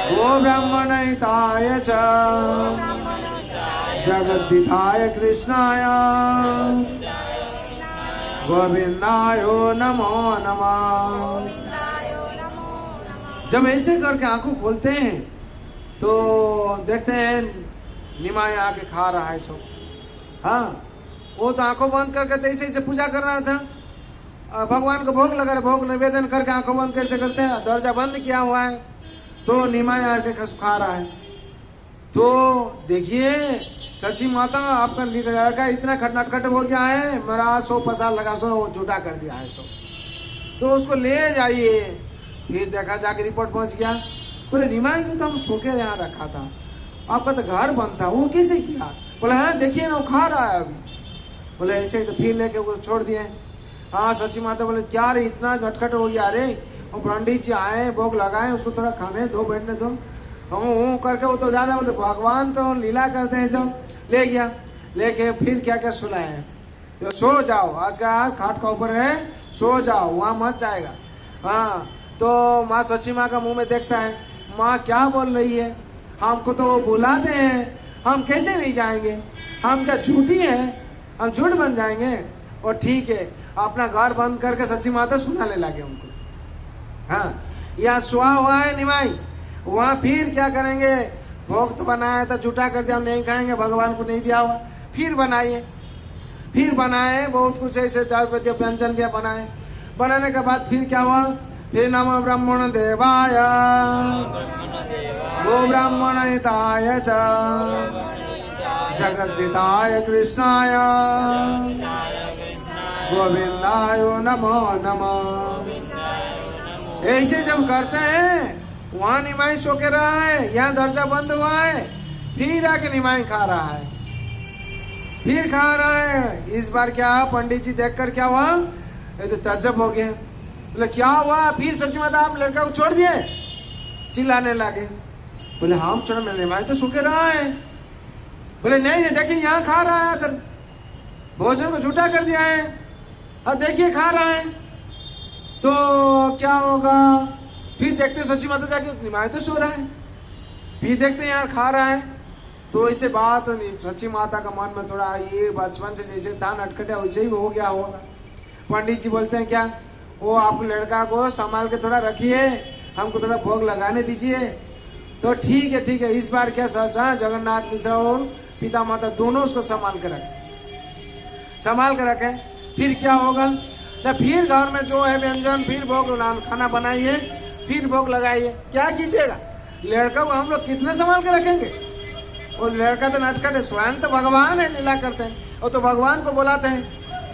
गो ब्रह्मण हिताय च जगद्धिताय कृष्णाय गोविंदाय नमो नमः। जब ऐसे करके आंखों खोलते हैं तो देखते हैं निमाय आके खा रहा है सब। हाँ, वो तो आंखों बंद करके तो ऐसे पूजा कर रहा था, भगवान को भोग लगा रहे, भोग निवेदन करके आंखों बंद कैसे करते हैं, दरवाजा बंद किया हुआ है, तो निमाय आके खा रहा है। तो देखिए सची माता आपका लड़का इतना नटखट हो गया है, मेरा 100 पैसा लगा 100 झूठा कर दिया है 100, तो उसको ले जाइए। फिर देखा जाके रिपोर्ट पहुंच गया, बोले निमाय को तो हम सो के यहाँ रखा था, आपका तो घर बंद था, वो कैसे किया? बोले हाँ देखिए ना वो खा रहा है अभी। बोले ऐसे ही, तो फिर लेके वो छोड़ दिए। हाँ सची माता बोले क्या रे इतना झटखट हो गया रे, वो पंडित जी आए भोग लगाए, उसको थोड़ा खाने दो बैठने दो, वो करके वो तो ज्यादा बोलते भगवान तो लीला करते हैं। जो ले गया, लेके फिर क्या क्या सुनाए हैं, तो सो जाओ आज का खाट का ऊपर है, सो जाओ वहाँ मत जाएगा। हाँ, तो माँ सची माँ का मुंह में देखता है, माँ क्या बोल रही है, हमको तो वो बुलाते हैं, हम कैसे नहीं जाएंगे, हम क्या झूठी हैं, हम झूठ बन जाएंगे। और ठीक है अपना घर बंद करके सच्ची माता सुनाने लगे उनको। हाँ, यहाँ सुहा हुआ है निमाई, वहाँ फिर क्या करेंगे, भोग तो बनाया था झूठा कर दिया, हम नहीं खाएंगे, भगवान को नहीं दिया हुआ, फिर बनाइए, फिर बनाए बहुत कुछ ऐसे द्रव्य व्यंजन क्या बनाए। बनाने के बाद फिर क्या हुआ, फिर नमो ब्रह्मण देवाय गो ब्राह्मण हिताय च जगद्धिताय कृष्णाय गोविंदाय नमो नमः। ऐसे जब करते हैं वहाँ निमाई सो के रहा है, यहाँ दरवाजा बंद हुआ है, फिर आके निमाई खा रहा है, फिर खा रहा है। इस बार क्या पंडित जी देखकर क्या हुआ, ये तो तज्जब हो गया, बोले क्या हुआ, फिर सच में आप लड़का को छोड़ दिए, चिल्लाने लगे। बोले हम छोड़, मैं निमाई तो सो के रहा है। बोले नहीं देखिए यहाँ खा रहा है, आकर भोजन को झूठा कर दिया है, अब देखिए खा रहा है, तो क्या होगा। फिर देखते सच्ची माता जाके निमाय तो सो रहा है, फिर देखते यार खा रहा है, तो ऐसे बात सच्ची माता का मन में थोड़ा ये बचपन से जैसे था नटखटा वैसे ही हो गया होगा। पंडित जी बोलते हैं क्या, वो आप लड़का को संभाल के थोड़ा रखिए, हमको थोड़ा भोग लगाने दीजिए। तो ठीक है इस बार क्या सच, हाँ जगन्नाथ मिश्रा और पिता माता दोनों उसको संभाल के रखे। फिर क्या होगा ना, फिर घर में जो है व्यंजन, फिर भोग खाना बनाइए, फिर भोग लगाइए। क्या कीजिएगा, लड़का को हम लोग कितने संभाल के रखेंगे, वो लड़का तो नटखट है, स्वयं तो भगवान है, लीला करते हैं, वो तो भगवान को बुलाते हैं,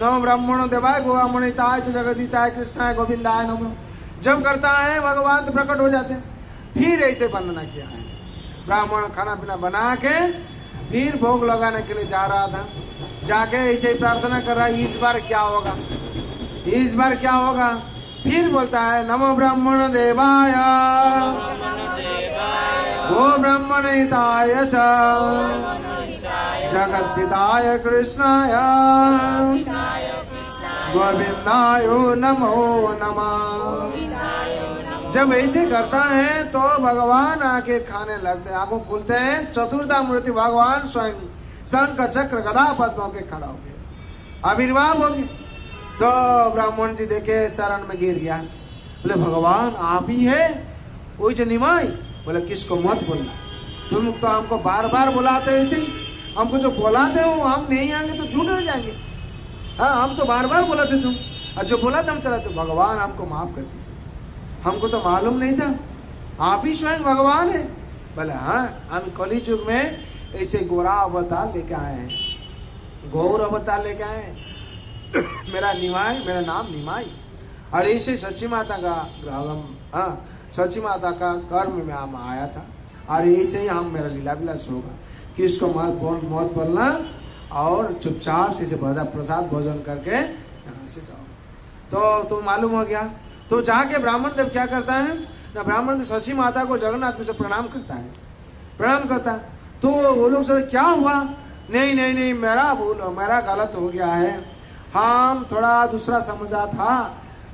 नमो ब्राह्मणो देवाय गो ब्राह्मण हिताय च जगद्धिताय कृष्णाय गोविंदाय नमः। जब करता है भगवान तो प्रकट हो जाते हैं। फिर ऐसे बनना किया है, ब्राह्मण खाना पीना बना के फिर भोग लगाने के लिए जा रहा था, जाके ऐसे ही प्रार्थना कर रहा है, इस बार क्या होगा, इस बार क्या होगा। फिर बोलता है नमो ब्राह्मण देवाय गो ब्राह्मण हिताय च जगद्धिताय कृष्णाय गोविंदाय नमो नमः। जब ऐसे करता है तो भगवान आके खाने लगते हैं, आंखों खुलते हैं, चतुर्धा मूर्ति भगवान स्वयं शंख चक्र गदा पद्मों के खड़ा हो गए, आविर्भाव हो गए। तो ब्राह्मण जी देखे चरण में गिर गया, बोले भगवान आप ही है, वही जो निमाई। बोले किसको मत बोलना, तुम तो हमको बार बार बुलाते हो, ऐसे ही हमको जो बुलाते हो हम नहीं आएंगे तो झूठ हो जाएंगे। हाँ हम तो बार बार बुलाते तुम, और जो बोला था हम चलाते। भगवान हमको माफ कर दिया, हमको तो मालूम नहीं था, आप ही स्वयं भगवान है। बोले हाँ हम कली युग में ऐसे गोरा अवतार लेके आए हैं, गौर अवतार लेके आए हैं। मेरा निमाई, मेरा नाम निमाई, और ऐसे सच्ची माता का ग्राम, हाँ सच्ची माता का कर्म में हम आया था, और ऐसे ही हम मेरा लीला विलास होगा। किसको मत बोलना, और चुपचाप से प्रसाद भोजन करके यहाँ से जाओ। तो तुम मालूम हो गया। तो जाके ब्राह्मण देव क्या करता है ना, ब्राह्मण देव सची माता को जगन्नाथ में से प्रणाम करता है, प्रणाम करता है। तो वो लोग सोचते क्या हुआ, नहीं नहीं नहीं मेरा भूल, मेरा गलत हो गया है, हम थोड़ा दूसरा समझा था,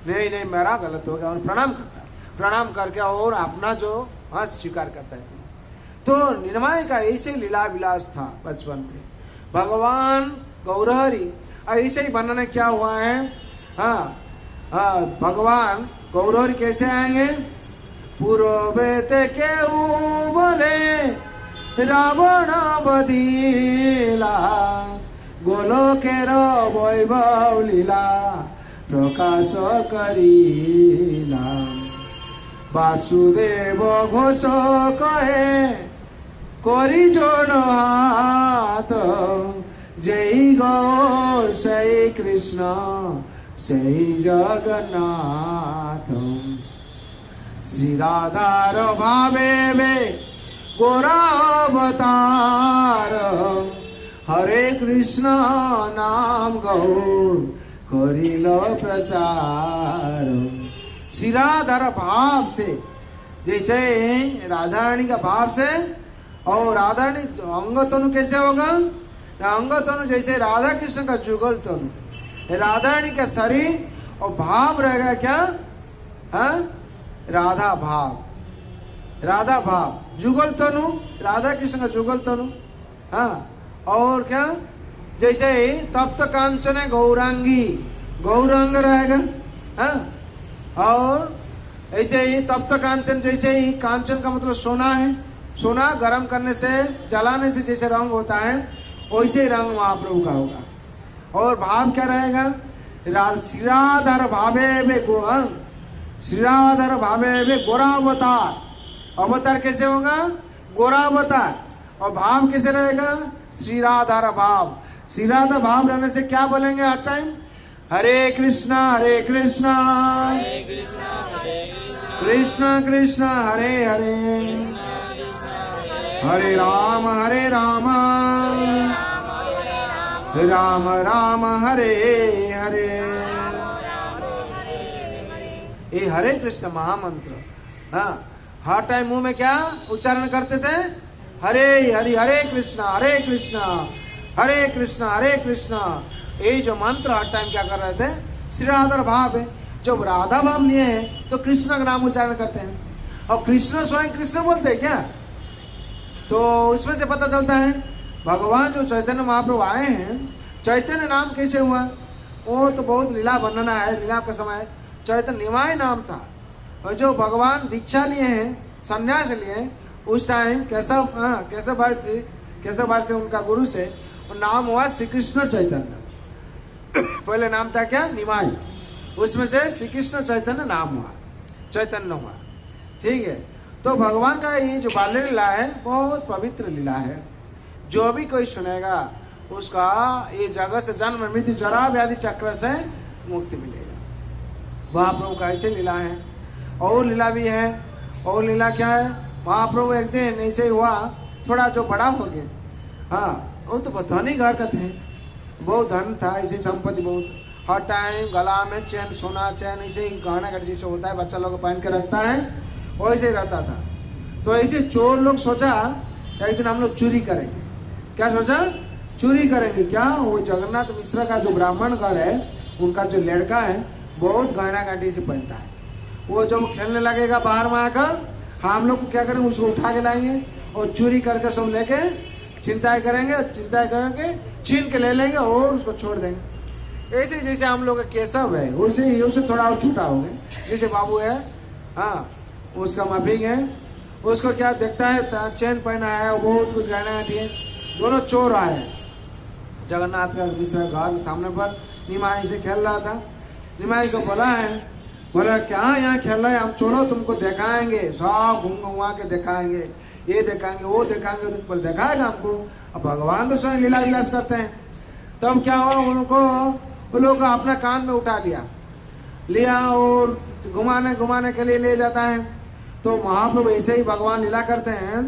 नहीं नहीं मेरा गलत हो गया, और प्रणाम करता है। प्रणाम करके और अपना जो स्वीकार करता है। तो निमाई का ऐसे लीला विलास था बचपन में। भगवान गौरहरि ऐसे ही वर्णन क्या हुआ है। भगवान गौरहरि कैसे आएंगे, पूर्वेत के बोले रावण बदीला, गोलोकेर वैभव लीला प्रकाश करीला, वासुदेव घोष कहे करी जोड़ हाथ, जय गौर सई कृष्ण सई जगन्नाथ, श्री राधार भावे में गोरा अवतार, हरे कृष्ण नाम गौर करिल प्रचार। श्री राधार भाव से, जैसे राधा रानी का भाव से, और राधा रानी अंग तनु कैसे होगा, अंग तनु जैसे राधा कृष्ण का जुगल तनु, राधा रानी का शरीर और भाव रहेगा क्या, राधा भाव, राधा भाव, जुगल तनु राधा कृष्ण का जुगल तनु। और क्या, जैसे ही तप्त कांचन है गौरांगी, गौरांग रहेगा। और ऐसे ही तप्त कांचन, जैसे ही कांचन का मतलब सोना है, सोना गर्म करने से जलाने से जैसे रंग होता है वैसे ही रंग महाप्रभु का होगा। और भाव क्या रहेगा, श्रीराधार भावे में श्रीराधार भावे में गोरा अवतार, अवतार कैसे होगा, गोरा अवतार। और भाव कैसे रहेगा, श्रीराधार भाव, श्रीराधा भाव रहने से क्या बोलेंगे हर टाइम, हरे कृष्णा कृष्ण कृष्ण हरे हरे, हरे राम राम राम हरे हरे। ये हरे कृष्ण महामंत्र हर टाइम मुंह में क्या उच्चारण करते थे, हरे हरि हरे कृष्णा हरे कृष्णा। ये जो मंत्र हर टाइम क्या कर रहे थे, श्री राधा भाव है। जब राधा भाव लिए हैं तो कृष्ण का नाम उच्चारण करते हैं, और कृष्ण स्वयं कृष्ण बोलते हैं क्या। तो इसमें से पता चलता है भगवान जो चैतन्य महाप्रभु आए हैं, चैतन्य नाम कैसे हुआ, वो तो बहुत लीला वर्णना है। लीला का समय चैतन्य निमाय नाम था, और जो भगवान दीक्षा लिए हैं, संन्यास लिए, उस टाइम केशव भारती से उनका गुरु से नाम हुआ श्री कृष्ण चैतन्य। पहले नाम था क्या, निमाय, उसमें से श्री कृष्ण चैतन्य नाम हुआ, चैतन्य हुआ। ठीक है। तो भगवान का ये जो बाल्य लीला है बहुत पवित्र लीला है। जो भी कोई सुनेगा उसका ये जगत से जन्म मृत्यु जरा व्याधि चक्र से मुक्ति मिलेगा। महाप्रभु का ऐसे लीला है। और लीला भी है। और लीला क्या है, महाप्रभु एक दिन ऐसे ही हुआ, थोड़ा जो बड़ा हो गया, वो तो धनी घर का थे, बहुत धन था, ऐसे संपत्ति बहुत, हर टाइम गला में चैन, सोना चैन, ऐसे ही गहना घट जैसे होता है बच्चा लोग पहन के रखता है, वैसे ही रहता था। तो ऐसे चोर लोग सोचा एक दिन हम लोग चोरी करेंगे। क्या सोचा, चोरी करेंगे। क्या, वो जगन्नाथ मिश्रा का जो ब्राह्मण घर है, उनका जो लड़का है बहुत गहना घाटी से पहनता है। वो जब खेलने लगेगा बाहर में आकर, हम लोग क्या करेंगे, उसको उठा के लाएंगे और चोरी करके सब लेके चिंताएं करेंगे, छीन के ले लेंगे और उसको छोड़ देंगे। ऐसे जैसे हम लोग केशव है, वैसे ही उससे थोड़ा और छूटा हो गया। जैसे बाबू है, उसका माफिक है, उसको क्या देखता है, चैन पहना है, बहुत कुछ गहना है, दोनों चोर आए जगन्नाथ का मिश्रा घर सामने पर। निमाई से खेल रहा था। निमाई को बोला क्या यहाँ खेल रहे हैं, हम चलो तुमको दिखाएंगे, सब घुमा के दिखाएंगे, ये दिखाएंगे वो दिखाएंगे, तुम पर दिखाएगा हमको। अब भगवान तो स्वयं लीला विलास करते हैं। तब क्या हुआ, उनको वो लोग अपना कान में उठा लिया और घुमाने के लिए ले जाता है। तो महाप्रभु ऐसे ही भगवान लीला करते हैं,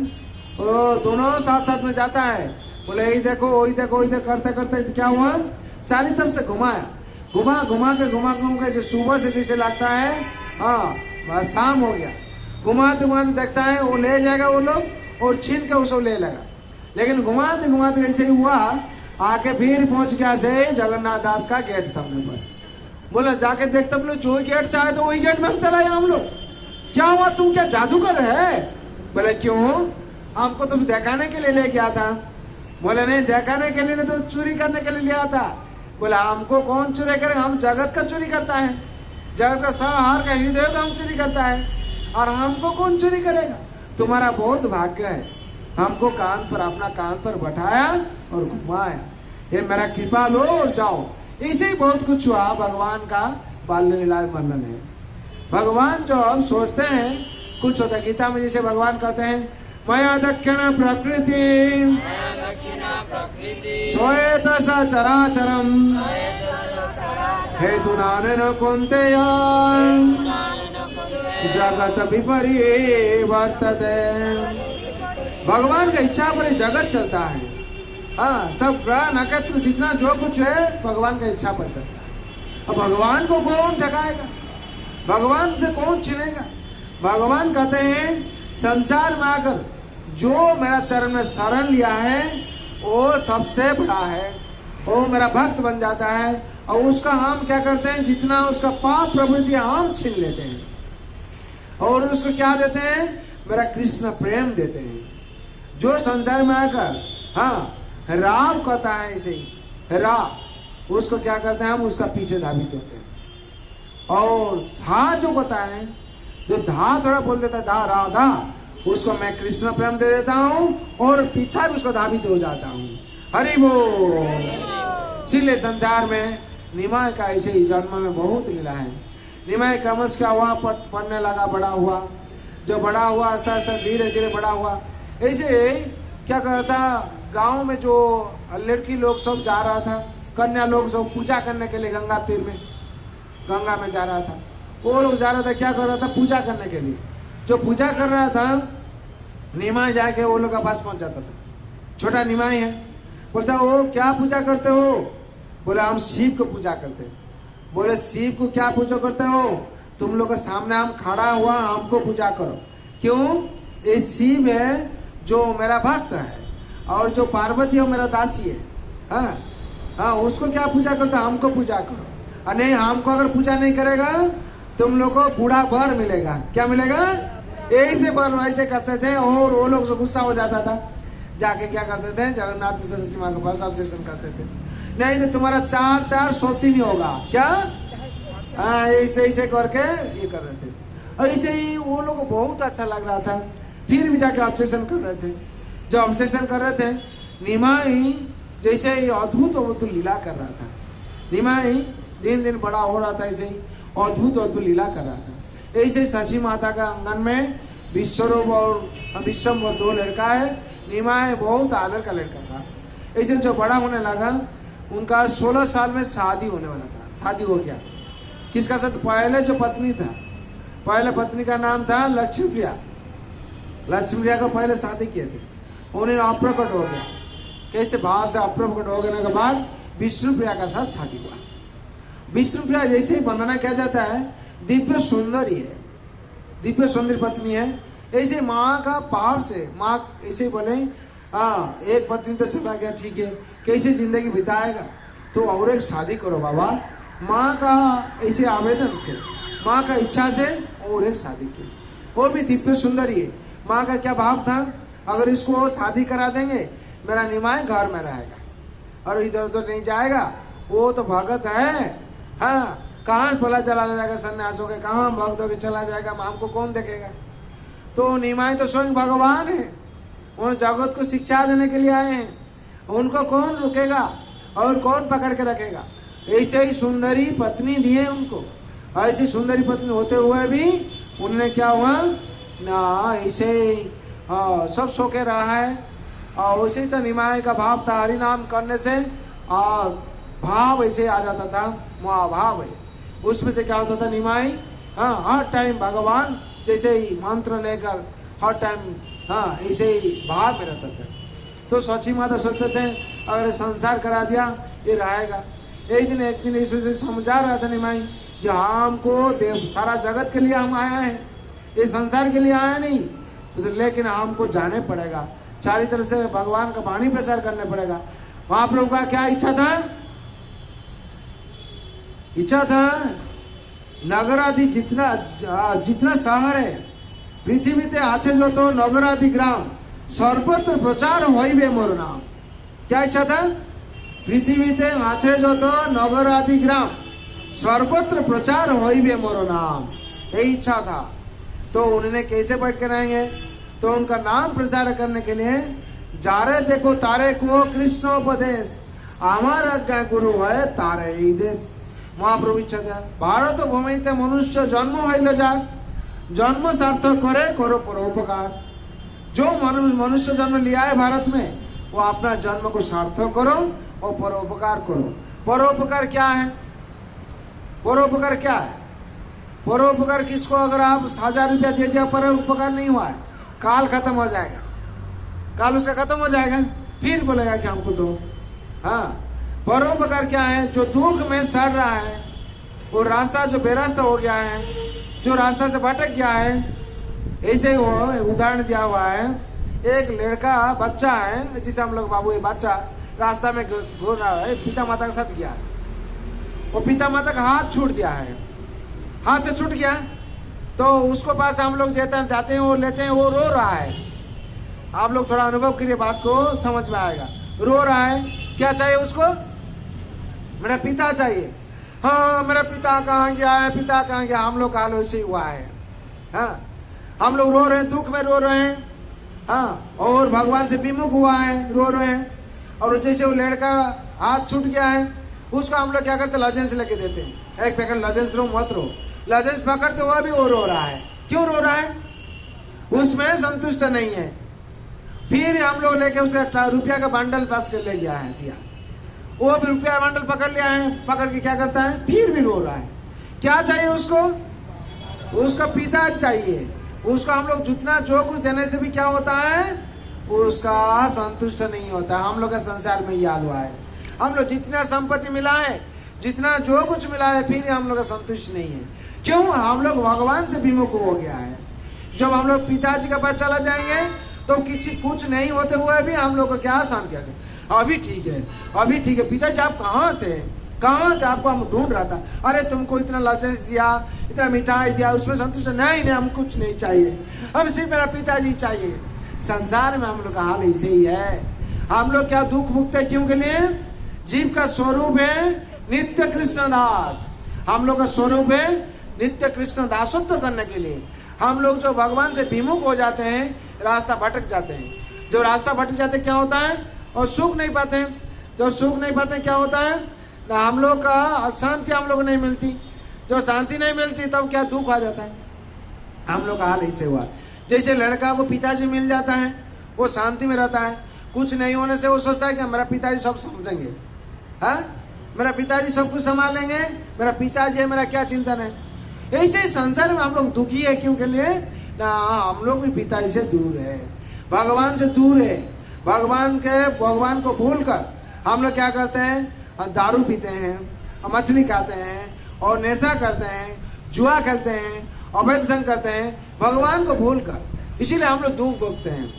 वो दोनों साथ में जाता है, बोले यही देखो वही देखो वही देखो करते करते क्या हुआ, चारों तरफ से घुमाया, घुमा घुमा के ऐसे सुबह से जैसे लगता है हाँ शाम हो गया, घुमाते घुमाते देखता है वो ले जाएगा वो लोग और छीन के उसको ले लेगा। लेकिन घुमाते घुमाते ऐसे ही हुआ, आके फिर पहुंच गया से जगन्नाथ दास का गेट सामने पर। बोला जाके देखते बोले जो गेट से आए तो वही गेट में हम चलाए हम लोग। क्या हुआ, तुम क्या जादू कर रहे हैं? बोले क्यों, हमको तुम दिखाने के लिए ले गया था। बोले नहीं दिखाने के लिए नहीं, तो चोरी करने के लिए लिया था। बोला हमको कौन चोरी करेगा, हम जगत का चोरी करता है, जगत का संहार का हृदय का हम चोरी करता है, और हमको कौन चोरी करेगा। तुम्हारा बहुत भाग्य है, हमको कान पर अपना कान पर बैठाया और घुमाया, ये मेरा कृपा लो और जाओ। इसे ही बहुत कुछ हुआ। भगवान का बाल्य लीला वर्णन है। भगवान जो हम सोचते हैं कुछ होता है, गीता में जैसे भगवान कहते हैं मया दक्षिण प्रकृति श्वेत सचराचरम हेतु नानेन कौन्तेय जगत विपरिवर्तते। भगवान का इच्छा पर जगत चलता है। हाँ, सब ग्रह नक्षत्र जितना जो कुछ है भगवान का इच्छा पर चलता है। अब भगवान को कौन ठगाएगा, भगवान से कौन छीनेगा। भगवान कहते हैं संसार में आकर जो मेरा चरण में शरण लिया है वो सबसे बड़ा है, वो मेरा भक्त बन जाता है, और उसका हम क्या करते हैं, जितना उसका पाप प्रवृत्ति हम छीन लेते हैं, और उसको क्या देते हैं, मेरा कृष्ण प्रेम देते हैं। जो संसार में आकर हाँ राव कहता है, इसे राव उसको क्या करते हैं, हम उसका पीछे धावित होते हैं। और धा जो कहता है, जो धा थोड़ा बोल देता है धा राधा, उसको मैं कृष्ण प्रेम दे देता हूँ और पीछा भी उसको धावित हो जाता हूँ। हरि बोल। इसलिए संसार में निमाय का ऐसे ही जन्म में बहुत लीला है। निमाय क्रमश क्या हुआ, पढ़ने लगा, बड़ा हुआ, जो बड़ा हुआ आस्ते आस्ते धीरे धीरे बड़ा हुआ। ऐसे क्या करता, गांव में जो लड़की लोग सब जा रहा था, कन्या लोग सब पूजा करने के लिए गंगा तीर में, गंगा में जा रहा था, वो लोग जा रहा था, क्या कर रहा था, पूजा करने के लिए। जो पूजा कर रहा था निमाय जाके वो लोग के पास पहुंच जाता था। छोटा निमाय है, बोलता वो क्या पूजा करते हो। बोले हम शिव को पूजा करते हैं। बोले शिव को क्या पूजा करते हो, तुम लोग के सामने हम खड़ा हुआ, हमको पूजा करो। क्यों, ये शिव है जो मेरा भक्त है, और जो पार्वती है मेरा दासी है। हाँ हाँ, उसको क्या पूजा करता, हमको पूजा करो। नहीं, हमको अगर पूजा नहीं करेगा तुम लोग को बूढ़ा वर मिलेगा। क्या मिलेगा, ऐसे वर ऐसे करते थे। और वो लोग गुस्सा हो जाता था, जाके क्या करते थे, जगन्नाथ मिश्र जी माँ के पास ऑब्जेक्शन करते थे, नहीं तो तुम्हारा चार सोती नहीं होगा। क्या, हाँ ऐसे ऐसे करके ये कर रहे थे। और ऐसे ही वो लोग को बहुत अच्छा लग रहा था, फिर भी जाके ऑब्जेक्शन कर रहे थे। जब ऑब्जेक्शन कर रहे थे, निमाई जैसे ही अद्भुत लीला कर रहा था। निमाई दिन दिन बड़ा हो रहा था, ऐसे ही अद्भुत लीला कर रहा था। ऐसे शशि माता का आंगन में विश्वरूप और विश्वम दो लड़का है। निमाई बहुत आदर का लड़का था। ऐसे जो बड़ा होने लगा, उनका 16 साल में शादी होने वाला था। शादी हो गया किसका साथ, पहले जो पत्नी था, पहले पत्नी का नाम था लक्ष्मी प्रिया। लक्ष्मी प्रिया को पहले शादी किए थे, उन्हें अप्रकट हो गया। कैसे भाव से अप्रकट हो गए के बाद विष्णु प्रिया का साथ शादी हुआ। विष्णु प्रिया जैसे ही वर्णना किया जाता है, दिव्य सुंदरी है, दिव्य सुंदरी पत्नी है। ऐसे माँ का पाप से, माँ ऐसे बोले हाँ एक पत्नी तो चला गया, ठीक है, कैसे जिंदगी बिताएगा, तो और एक शादी करो बाबा। माँ का ऐसे आवेदन से, माँ का इच्छा से और एक शादी की। वो भी दिव्य सुंदरी है। माँ का क्या भाव था, अगर इसको शादी करा देंगे मेरा निमाय घर में रहेगा और इधर उधर नहीं जाएगा, वो तो भगत है। हाँ, कहाँ भला चला जाएगा, सन्यास हो के कहाँ भक्त होके चला जाएगा, हमको कौन देखेगा। तो निमाय तो स्वयं भगवान है, उन जगत को शिक्षा देने के लिए आए हैं, उनको कौन रुकेगा और कौन पकड़ के रखेगा। ऐसे ही सुंदरी पत्नी दिए उनको। ऐसी सुंदरी पत्नी होते हुए भी उन्होंने क्या हुआ ना, ऐसे सब सो के रहा है। और वैसे ही तो निमाय का भाव था, हरि नाम करने से और भाव ऐसे आ जाता था, महाभाव है। उसमें से क्या होता था, निमाई हाँ हर टाइम भगवान जैसे ही मंत्र लेकर हर टाइम हाँ ऐसे ही भाव में रहता था। तो सची माता सोचते थे अगर संसार करा दिया ये रहेगा। एक दिन इसे समझा रहा था निमाई जो हमको सारा जगत के लिए हम आया है, ये संसार के लिए आया नहीं, तो लेकिन हमको जाने पड़ेगा, चारों तरफ से भगवान का वाणी प्रचार करने पड़ेगा। महाप्रभु का क्या इच्छा था? इच्छा था नगर आदि जितना शहर है पृथ्वी ते आछे जो तो नगर आदि ग्राम सर्वत्र प्रचार होइबे मोर नाम। क्या इच्छा था? पृथ्वी ते आछे जो तो नगर आदि ग्राम सर्वत्र प्रचार होइबे मोर नाम, यही इच्छा था। तो उन्होंने कैसे बैठ कर आएंगे? तो उनका नाम प्रचार करने के लिए जारे देखो तारे को कृष्ण उपदेश आमार आज्ञा गुरु है तारे ही देश। महाप्रभु इच्छा था भारत भूमिते मनुष्य जन्म हईल जाक जन्म सार्थक करे करो परोपकार। जो मनुष्य जन्म लिया है भारत में वो अपना जन्म को सार्थक करो और परोपकार करो। परोपकार क्या है? परोपकार क्या है? परोपकार किसको अगर आप 1000 रुपया दे दिया परोपकार नहीं हुआ है, काल खत्म हो जाएगा, काल उसका खत्म हो जाएगा, फिर बोलेगा कि हमको दो। हाँ, परोपकार क्या है? जो दुख में सड़ रहा है, वो रास्ता जो बेरास्ता हो गया है, जो रास्ता से भटक गया है, ऐसे ही वो उदाहरण दिया हुआ है। एक लड़का बच्चा है जिसे हम लोग बाबू ये बच्चा रास्ता में घूम रहा है, पिता माता के साथ गया, वो पिता माता का हाथ छूट दिया है, हाथ से छूट गया, तो उसको पास हम लोग जाते हैं, वो लेते हैं, वो रो रहा है। आप लोग थोड़ा अनुभव करिए, बात को समझ में आएगा। रो रहा है, क्या चाहिए उसको? मेरा पिता चाहिए। हाँ, मेरा पिता कहाँ गया है, पिता कहाँ गया? हम लोग हाल वैसे ही हुआ है। हाँ, हम लोग रो रहे हैं, दुख में रो रहे हैं। हाँ, और भगवान से विमुख हुआ है, रो रहे हैं। और जैसे वो लड़का हाथ छूट गया है, उसको हम लोग क्या करते? लजेंस लेके देते हैं, एक पैकेट लजेंस रो, मत रो। लजेंस पकड़ते हुआ भी वो रो रहा है। क्यों रो रहा है? उसमें संतुष्ट नहीं है। फिर हम लोग लेके उसका रुपया का बंडल पास कर ले गया है, दिया, वो भी रुपया बंडल पकड़ लिया है, पकड़ के क्या करता है? फिर भी रो रहा है। क्या चाहिए उसको? उसका पिता चाहिए। उसको हम लोग जितना जो कुछ देने से भी क्या होता है? उसका संतुष्ट नहीं होता। हम लोग का संसार में यह हाल हुआ है। हम लोग जितना संपत्ति मिला है, जितना जो कुछ मिला है, फिर हम लोग का संतुष्ट नहीं है। क्यों? हम लोग भगवान से विमुख हो गया है। जब हम लोग पिताजी के पास चला जाएंगे तो किसी कुछ नहीं होते हुए भी हम लोग को क्या शांति आ गई? अभी ठीक है, अभी ठीक है। पिताजी आप कहाँ थे? कहाँ थे? आपको हम ढूंढ रहा था। अरे तुमको इतना लाइसेंस दिया, इतना मिठाई दिया, उसमें संतुष्ट नहीं? हम कुछ नहीं चाहिए, हम सिर्फ मेरा पिताजी चाहिए। संसार में हम लोग का हाल ऐसे ही है। हम लोग क्या दुख मुक्त है? क्यों के लिए? जीव का स्वरूप है नित्य कृष्ण दास। हम लोग का स्वरूप है नित्य कृष्ण दासत्व करने के लिए। हम लोग जो भगवान से विमुख हो जाते हैं, रास्ता भटक जाते हैं। जो रास्ता भटक जाते क्या होता है? और सुख नहीं पाते। जो सुख नहीं पाते क्या होता है? ना हम लोग का शांति हम लोग नहीं मिलती। जो शांति नहीं मिलती तब क्या दुख आ जाता है। हम लोग का हाल ऐसे हुआ। जैसे लड़का को पिताजी मिल जाता है, वो शांति में रहता है। कुछ नहीं होने से वो सोचता है कि मेरा पिताजी सब समझेंगे, हाँ, मेरा पिताजी सब कुछ संभाल लेंगे, मेरा पिताजी है, मेरा क्या चिंतन है। ऐसे संसार में हम लोग दुखी है। क्यों के लिए? ना हम लोग भी पिताजी से दूर है, भगवान से दूर है। भगवान को भूल कर हम लोग क्या करते हैं? दारू पीते हैं, मछली खाते हैं और नशा करते हैं, जुआ खेलते हैं, अवैध संग करते हैं, भगवान को भूल कर। इसीलिए हम लोग दुख भोगते हैं।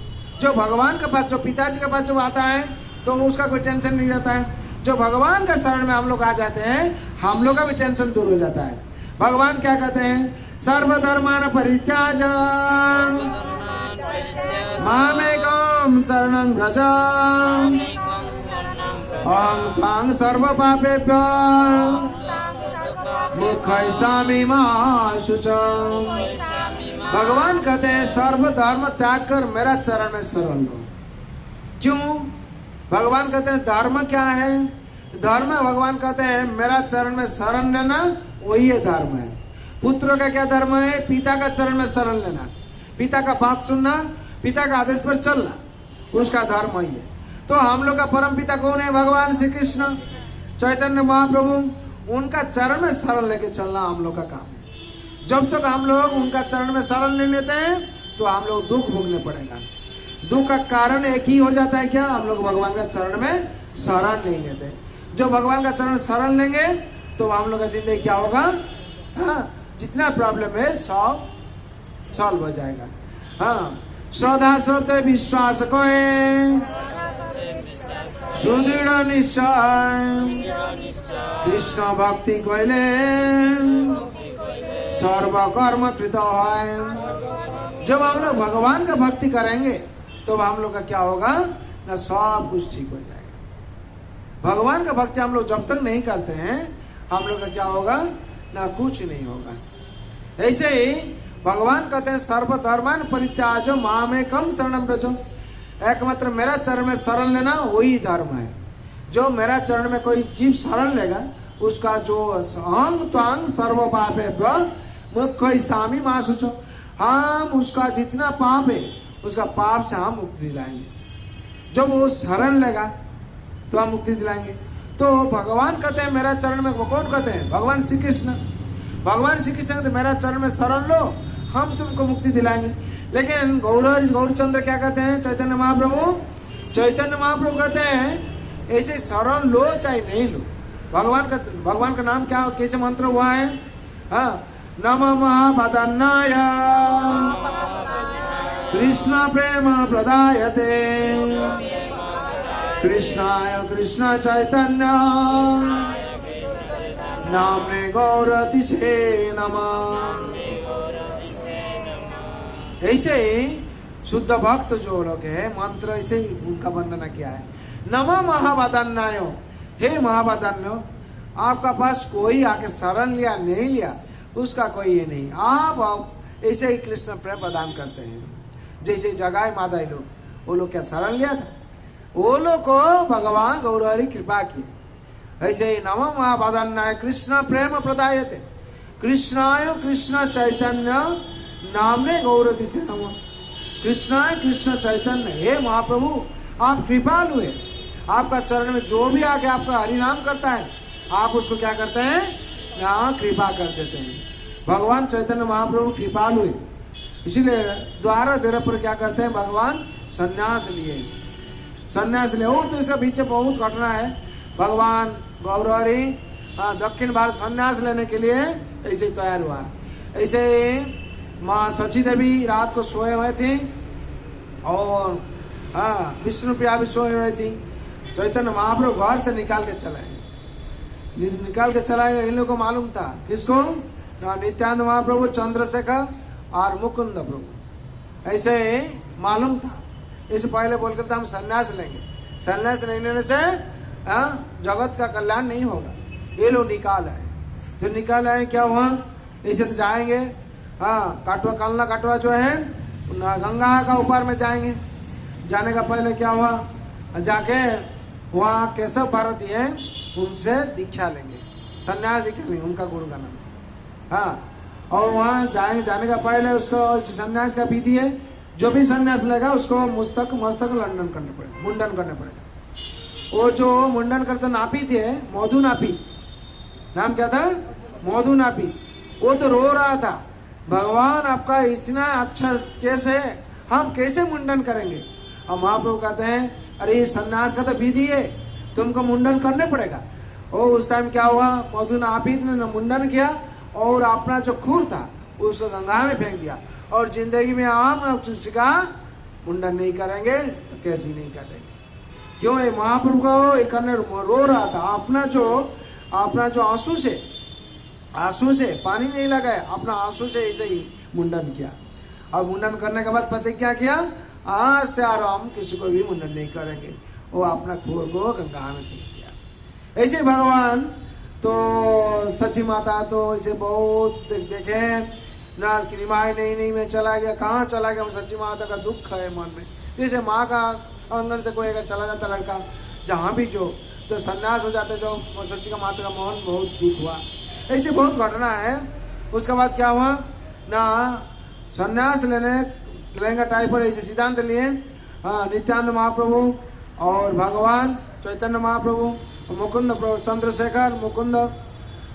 जो भगवान के पास, जो पिताजी के पास जो आता है तो उसका कोई टेंशन नहीं रहता है। जो भगवान का शरण में हम लोग आ जाते हैं, हम लोग का भी टेंशन दूर हो जाता है। भगवान क्या कहते हैं? सर्वधर्मान परित्याज मामेकं शरणं व्रज अहं त्वां सर्व पापेभ्यो मोक्षयिष्यामि मा शुचम्। भगवान कहते हैं सर्व धर्म त्याग कर मेरा चरण में शरण लो। क्यों? भगवान कहते हैं धर्म क्या है? धर्म भगवान कहते हैं मेरा चरण में शरण लेना, वही है धर्म है। पुत्र का क्या धर्म है? पिता का चरण में शरण लेना, पिता का बात सुनना, पिता का आदेश पर चलना, उसका धर्म ही है। तो हम लोग का परम पिता कौन है? भगवान श्री कृष्ण चैतन्य महाप्रभु। उनका चरण में शरण लेके चलना हम लोग का काम है। जब तक हम लोग उनका चरण में शरण ले लेते हैं तो हम लोग दुख भोगने पड़ेगा। दुख का कारण एक ही हो जाता है, क्या? हम लोग भगवान का चरण में शरण नहीं लेते। जो भगवान का चरण शरण लेंगे तो हम लोग का जिंदगी क्या होगा? हाँ, जितना प्रॉब्लम है सब सॉल्व हो जाएगा। हाँ, श्रद्धा श्रद्धे विश्वास को सुदृढ़ निश्चय कृष्ण भक्ति कोइले सर्व कर्म कृत है। जब हम लोग भगवान का भक्ति करेंगे तो हम लोग का क्या होगा ना, सब कुछ ठीक हो जाएगा। भगवान का भक्ति हम लोग जब तक नहीं करते हैं हम लोग का क्या होगा ना, कुछ नहीं होगा। ऐसे ही भगवान कहते हैं सर्वधर्मान परित्याजो मामेकम शरणम व्रजो, एकमात्र मेरा चरण में शरण लेना वही धर्म है। जो मेरा चरण में कोई जीव शरण लेगा उसका जो अंग त्वांग सर्व पापे मुख्य स्वामी मां सोचो, हम उसका जितना पाप है उसका पाप से हम मुक्ति दिलाएंगे। जब वो शरण लेगा तो हम मुक्ति दिलाएंगे। तो भगवान कहते हैं मेरा चरण में, वो कौन कहते हैं? भगवान श्री कृष्ण। भगवान श्री कृष्ण कहते मेरा चरण में शरण लो, हम तुमको मुक्ति दिलाएंगे। लेकिन गौरचंद्र क्या कहते हैं? चैतन्य महाप्रभु कहते हैं ऐसे शरण लो चाहे नहीं लो, भगवान का नाम क्या, कैसे मंत्र हुआ है? हाँ, नमः महापदन्नाय कृष्ण प्रेम प्रदायते कृष्णाय कृष्ण चैतन्य नामने गौरतिसे नमः। ऐसे ही शुद्ध भक्त जो लोग है मंत्र ऐसे उनका वर्णन किया है। नमः महावदान्यायो, हे महावदान्यो, आपका पास कोई आके शरण लिया नहीं लिया उसका कोई ये नहीं, आप ऐसे ही कृष्ण प्रेम प्रदान करते हैं। जैसे जगाए मादाई लोग, वो लोग क्या शरण लिया था? वो लोग को भगवान गौरहरि कृपा की। ऐसे ही नमः महावदान्याय कृष्ण प्रेम प्रदायते कृष्णाय कृष्ण चैतन्य नामने गौरति से नमः। कृष्णाय कृष्ण चैतन्य, हे महाप्रभु आप कृपालु है, आपका चरण में जो भी आके आपका हरि नाम करता है आप उसको क्या करते हैं? यहाँ कृपा कर देते हैं। भगवान चैतन्य महाप्रभु कृपालु है, इसीलिए द्वारा देर पर क्या करते हैं? भगवान संन्यास लिए। और तो इसके पीछे बहुत घटना है। भगवान गौरहरि दक्षिण भारत संन्यास लेने के लिए ऐसे ही तैयार हुआ। ऐसे माँ सची देवी रात को सोए हुए थे और विष्णु प्रिया भी सोए हुए थी। चैतन्य महाप्रभु घर से निकाल के चलाए। इन लोगों को मालूम था, किसको? नित्यानंद महाप्रभु, चंद्रशेखर और मुकुंद प्रभु, ऐसे मालूम था। इस पहले बोलकर था हम संन्यास लेंगे, संन्यास नहीं लेने से जगत का कल्याण नहीं होगा। ये लोग निकाल आए, जो निकाल आए क्या हुआ? ऐसे तो जाएंगे काटवा कालना काटवा जो है गंगा का ऊपर में जाएंगे। जाने का पहले क्या हुआ? जाके वहाँ केशव भारती है उनसे दीक्षा लेंगे, संन्यास दीक्षा लेंगे, उनका गुरु का नाम। और वहाँ जाने का पहले उसको संन्यास का विधि है, जो भी संन्यास लेगा उसको मस्तक मुंडन करने पड़ेगा। वो जो मुंडन करते नापित है, मधु नापित, नाम क्या था? मधु नापित। वो तो रो रहा था, भगवान आपका इतना अच्छा केस है, हम कैसे मुंडन करेंगे? और महाप्रभु कहते हैं अरे संन्यास का तो विधि है, तुमको मुंडन करने पड़ेगा। और उस टाइम क्या हुआ? मधु नापित ने मुंडन किया और अपना जो खूर था उसको गंगा में फेंक दिया। और जिंदगी में आम किसी का मुंडन नहीं करेंगे, केस भी नहीं काटेंगे। क्यों? ये महाप्रभु को एक रो रहा था, अपना जो आंसू से पानी नहीं लगाया, अपना आंसू से ऐसे ही मुंडन किया। और मुंडन करने के बाद प्रतिज्ञा किया आज से और हम किसी को भी मुंडन नहीं करेंगे। वो अपना खूर को गंगा में फेंक दिया। ऐसे भगवान तो सची माता तो ऐसे बहुत देखे ना, निमाय नहीं मैं चला गया, कहाँ चला गया? सची माता का दुख है मन में। जैसे माँ का आंगन से कोई अगर चला जाता लड़का जहाँ भी जो तो संन्यास हो जाते, जो सची का माता का मन बहुत दुख हुआ। ऐसी बहुत घटना है। उसके बाद क्या हुआ ना, संन्यास लेने टाइम पर ऐसे सिद्धांत लिए नित्यानंद महाप्रभु और भगवान चैतन्य महाप्रभु, मुकुंद प्रभु, चंद्रशेखर मुकुंद,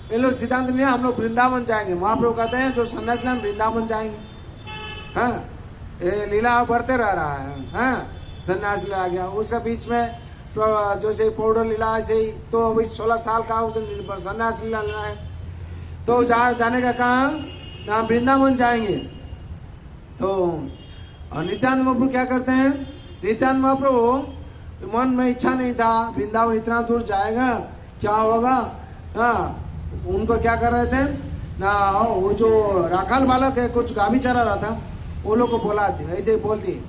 इन लोग सिद्धांत लिया हम लोग वृंदावन जाएंगे। महाप्रभु कहते हैं जो संन्यास लें हम वृंदावन जाएंगे। ये लीला बढ़ते रह रहा है। हाँ, सन्यास लीला गया, उसका बीच में जो से पाउडर लीला है, तो अभी 16 साल का उसे सन्यास लीला लेना है। तो जाने का कहाँ, ना वृंदावन जाएंगे। तो नित्यानंद महाप्रभु क्या करते हैं, नित्यानंद महाप्रभु मन में इच्छा नहीं था वृंदावन इतना दूर जाएगा, क्या होगा। हाँ, उनको क्या कर रहे थे ना, वो जो राखाल बालक है कुछ गाभी चरा रहा था, वो लोग को बोला दी, ऐसे ही बोल दी,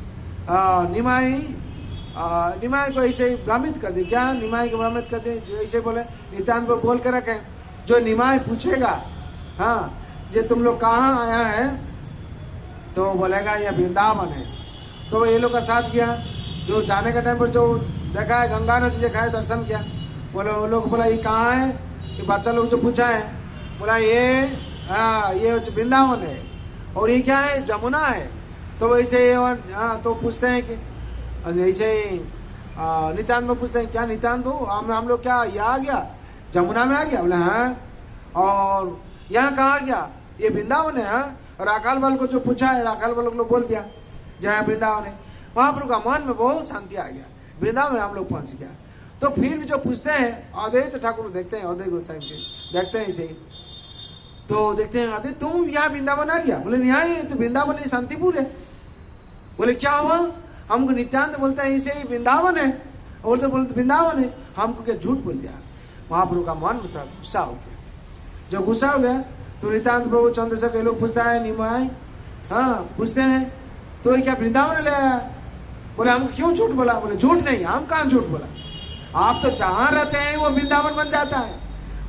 निमाई को ऐसे ही भ्रमित कर दी। क्या निमाई को भ्रमित कर दी, ऐसे बोले नित्यानंद को बोल के रखे, जो निमाई पूछेगा हाँ जे तुम लोग कहाँ आया है, तो बोलेगा ये वृंदावन है। तो ये लोग का साथ किया, जो जाने का टाइम पर जो देखा है गंगा नदी देखा है, दर्शन किया, बोले वो लोग बोला ये कहाँ है, ये बच्चा लोग जो पूछा है, बोला ये हाँ ये वृंदावन है, और ये क्या है, जमुना है। तो वैसे हाँ, तो पूछते हैं कि ऐसे नित्यानंद में पूछते हैं, क्या नित्यानंद हम लोग क्या यहाँ आ गया, जमुना में आ गया। बोले हाँ, और यहाँ कहाँ आ गया, ये वृंदावन है। हाँ, राखाल बाल को जो पूछा है, राखाल बाल को बोल दिया जहाँ वृंदावन है। महाप्रभु का मन में बहुत शांति आ गया, वृंदावन हम लोग पहुँच गया। तो फिर भी जो पूछते हैं अद्वैत ठाकुर देखते हैं, अद्वैत गोसाई के देखते हैं इसे, तो देखते हैं अद्वैत तुम यहाँ वृंदावन आ गया। बोले यहाँ ही तो वृंदावन है, शांतिपुर है। बोले क्या हुआ, हमको नित्यानंद बोलता है इसे वृंदावन है, और तो बोलते वृंदावन है, हमको क्या झूठ बोल दिया। महाप्रभु का मन में थोड़ा गुस्सा हो गया। जो गुस्सा हो गया तो नित्यानंद प्रभु चंद्रशेखर लोग पूछता है निमाई, हाँ पूछते हैं तो ये क्या वृंदावन ले आया। बोले हम क्यों झूठ बोला। बोले झूठ नहीं, हम कहाँ झूठ बोला, आप तो जहाँ रहते हैं वो वृंदावन बन जाता है,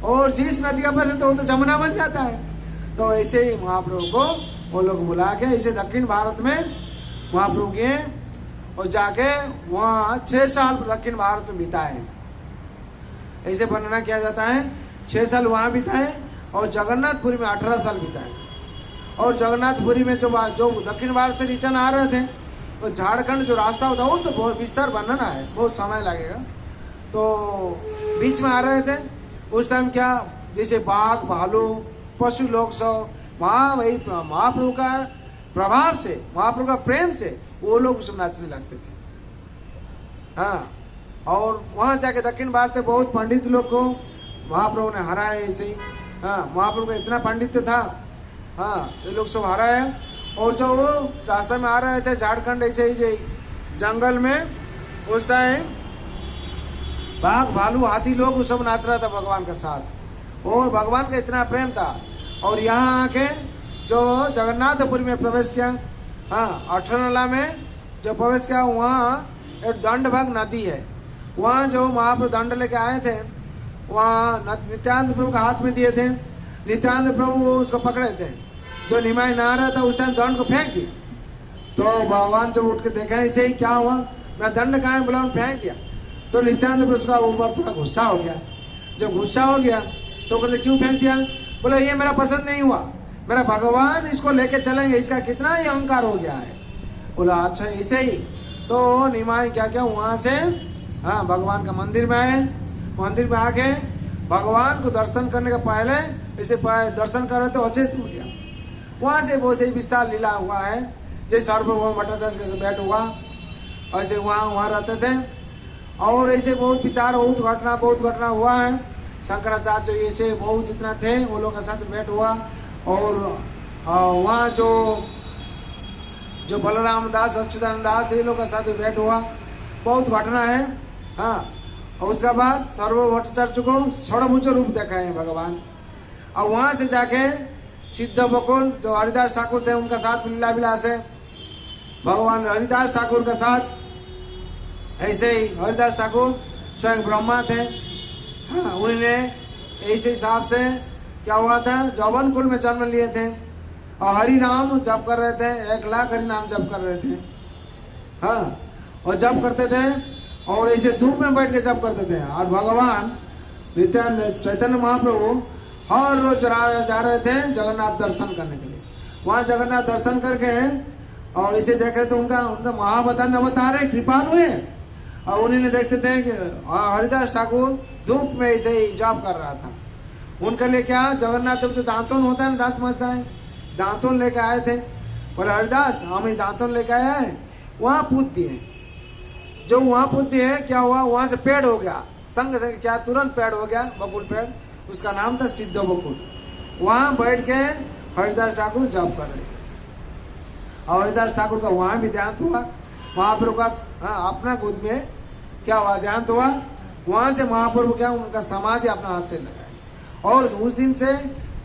और जिस नदी का बस है तो वो तो जमुना बन जाता है। तो ऐसे ही महाप्रभु को वो लोग बुला के ऐसे दक्षिण भारत में महाप्रभु गए, और जाके वहाँ 6 साल दक्षिण भारत में बिताए। ऐसे वर्णना किया जाता है 6 साल वहाँ बिताए, और जगन्नाथपुरी में 18 साल बिताए। और जगन्नाथपुरी में जो दक्षिण भारत से रिटर्न आ रहे थे, तो झारखंड जो रास्ता होता है, और तो बहुत विस्तार वर्णना है, बहुत समय लगेगा। तो बीच में आ रहे थे, उस टाइम क्या जैसे बाघ भालू पशु लोग सब वहाँ वही महाप्रभु का प्रभाव से, महाप्रभु का प्रेम से वो लोग सब नाचने लगते थे। हाँ, और वहाँ जाके दक्षिण भारत के बहुत पंडित लोग को महाप्रभु ने हराया ऐसे ही। हाँ, महाप्रभु का इतना पांडित्य था। हाँ, ये लोग सब हराया। और जो वो रास्ते में आ रहे थे झारखंड ऐसे ही जंगल में, उस टाइम बाघ भालू हाथी लोग वो सब नाच रहा था भगवान के साथ, और भगवान का इतना प्रेम था। और यहाँ आके जो जगन्नाथपुरी में प्रवेश किया, हाँ अठरनला में जो प्रवेश किया, वहाँ एक दंडभाग नदी है, वहाँ जो महाप्रभु दंड लेके आए थे, वहाँ नित्यानंद प्रभु का हाथ में दिए थे। नित्यानंद प्रभु वो उसको पकड़े थे, जो निमाई नहा रहा था उस टाइम दंड को फेंक दिया। तो भगवान जब उठ के देखा ऐसे ही क्या हुआ, मैं दंड कहाँ बोला, फेंक दिया। तो नित्यानंद प्रभु उसका ऊपर थोड़ा गुस्सा हो गया। जब गुस्सा हो गया तो कहते क्यों फेंक दिया। बोला ये मेरा पसंद नहीं हुआ, मेरा भगवान इसको लेके चलेंगे, इसका कितना ही अहंकार हो गया है। बोला अच्छा ऐसे ही। तो निमाई क्या क्या वहाँ से हाँ भगवान का मंदिर में आए। मंदिर में आके भगवान को दर्शन करने का पहले ऐसे दर्शन कर रहे तो अचेत हो गया। वहाँ से बहुत ही विस्तार लीला हुआ है, जैसे सार्वभौम भट्टाचार्य से भेंट हुआ, ऐसे वहाँ रहते थे। और ऐसे बहुत विचार बहुत घटना हुआ है। शंकराचार्य ऐसे बहुत जितना थे वो लोग के साथ भेंट हुआ। और वहाँ जो बलराम दास अच्युतानंद दास ये लोग के साथ भेंट हुआ, बहुत घटना है। हाँ, और उसके बाद सार्वभौम भट्टाचार्य को षड़भुज रूप देखा है भगवान। और वहाँ से जाके सिद्ध बकुल जो हरिदास ठाकुर थे उनका साथ लीला विलास है। भगवान हरिदास ठाकुर के साथ ऐसे ही हरिदास ठाकुर स्वयं ब्रह्मा थे। हाँ, उन्होंने ऐसे हिसाब से क्या हुआ था, जौवन कुल में जन्म लिए थे और हरि नाम जप कर रहे थे, 1 लाख हरि नाम जप कर रहे थे। हाँ, और जप करते थे और ऐसे धूप में बैठ के जप करते थे। और भगवान नित्यानंद चैतन्य महाप्रभु हर रोज जा रहे थे जगन्नाथ दर्शन करने के लिए। वहाँ जगन्नाथ दर्शन करके और इसे देख रहे थे, उनका महावतार अवतार है, कृपालु है। और उन्हें देखते थे कि हरिदास ठाकुर धूप में ऐसे ही जॉब कर रहा था। उनके लिए क्या जगन्नाथ जो दांतोन होता है ना, दांत मजता है, दांतोन लेके आए थे। बोले हरिदास हम ये दांतन लेके आए हैं, वहां पूछ दिए। जो वहां पूछ दिए क्या हुआ, वहां से पेड़ हो गया, संग से क्या तुरंत पेड़ हो गया, बकुल पेड़, उसका नाम था सिद्ध बकुल। वहां बैठ के हरिदास ठाकुर जप कर रहे। और हरिदास ठाकुर का वहां भी ध्यान हुआ, महाप्रभु का अपना गोद में क्या हुआ, ध्यान हुआ। वहां से महाप्रभु क्या उनका समाधि अपना हाथ से लगाए। और उस दिन से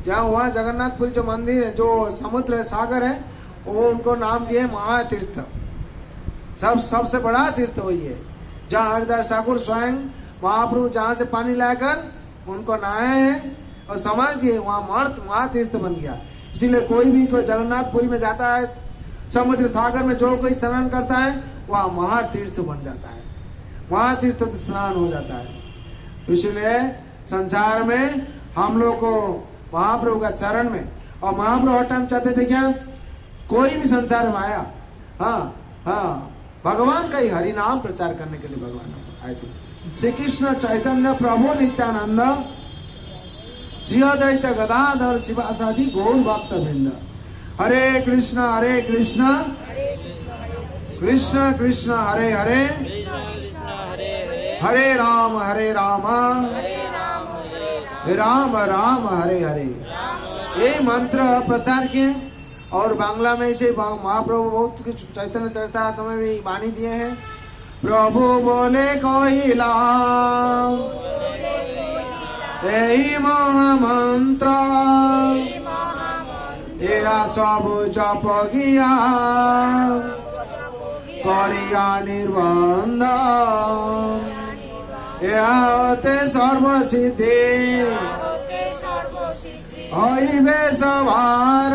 जहाँ वहाँ जगन्नाथपुरी जो मंदिर है, जो समुद्र है, सागर है, वो उनको नाम दिए महातीर्थ। सबसे बड़ा तीर्थ वही है जहाँ हरिदास ठाकुर स्वयं महाप्रभु जहाँ से पानी लाकर उनको नहाए हैं और समाधि है, वहाँ महातीर्थ बन गया। इसीलिए कोई भी कोई जगन्नाथपुरी में जाता है, समुद्र सागर में जो कोई स्नान करता है वहाँ महातीर्थ बन जाता है, महातीर्थ स्नान हो जाता है। इसीलिए संसार में हम लोग को महाप्रभु का चरण में, और महाप्रभु हर टाइम चाहते थे क्या, कोई भी संसार में आया, हाँ भगवान का ही हरि नाम प्रचार करने के लिए भगवान आए थे। श्री कृष्ण चैतन्य प्रभु नित्यानंद श्री अद्वैत गदाधर शिवासादि गौर भक्त वृंद। हरे कृष्ण कृष्ण कृष्ण हरे हरे, हरे राम राम राम हरे हरे। ये मंत्र प्रचार किए। और बांग्ला में से महाप्रभु बहुत कुछ चैतन्य चरितामृत में भी वाणी दिए हैं। प्रभु बोले कहिला यही महामंत्र, यह सब जप गिया करिया निर्बंध, यह सर्वसिद्धि हईबे सवार,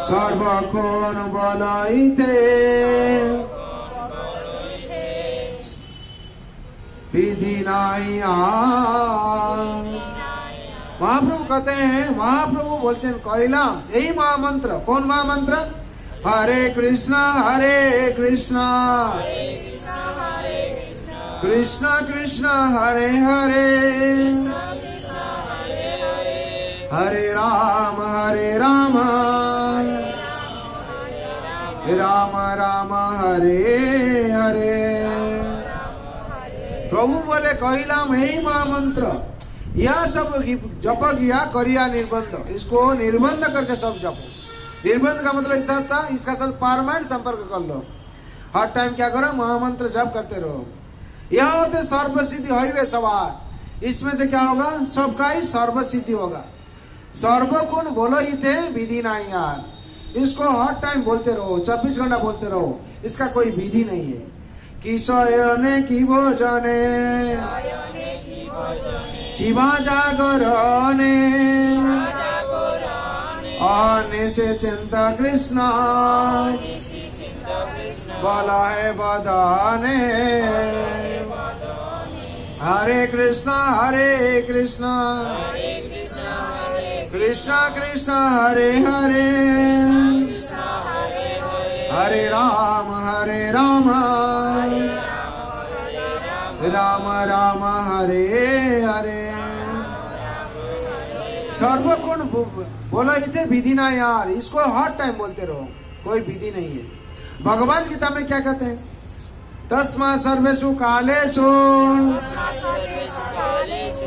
सर्वकोण बलैते विधि नहीं महाप्रभु कहते हैं, महाप्रभु बोलते हैं कहला यही महामंत्र। कौन महामंत्र? हरे कृष्णा कृष्णा कृष्णा हरे हरे, हरे राम राम राम हरे हरे। प्रभु बोले कहिलाम यही महामंत्र, यह सब जप गया करिया निर्बंध, इसको निर्बंध करके सब जपो। निर्बंध का मतलब ऐसा था, इसका साथ परमानेंट संपर्क कर लो, हर टाइम क्या करो, महामंत्र जप करते रहो। यह होते सर्वसिद्धि हईवे सवार, इसमें से क्या होगा, सबका ही सर्वसिद्धि होगा। सर्वगुण बोलो ही थे विधि नहीं यार, इसको हर टाइम बोलते रहो, 24 घंटा बोलते रहो, इसका कोई विधि नहीं है। कि शयने की भोजने किवा जागरणे अनिशे चिंता कृष्ण बला है बधाने। हरे कृष्णा कृष्णा कृष्णा हरे हरे, हरे राम राम राम हरे हरे। सर्वगुण बोला इतने विधि ना यार, इसको हर टाइम बोलते रहो, कोई विधि नहीं है। भगवान गीता में क्या कहते हैं, तस्मा सर्वेषु कालेषु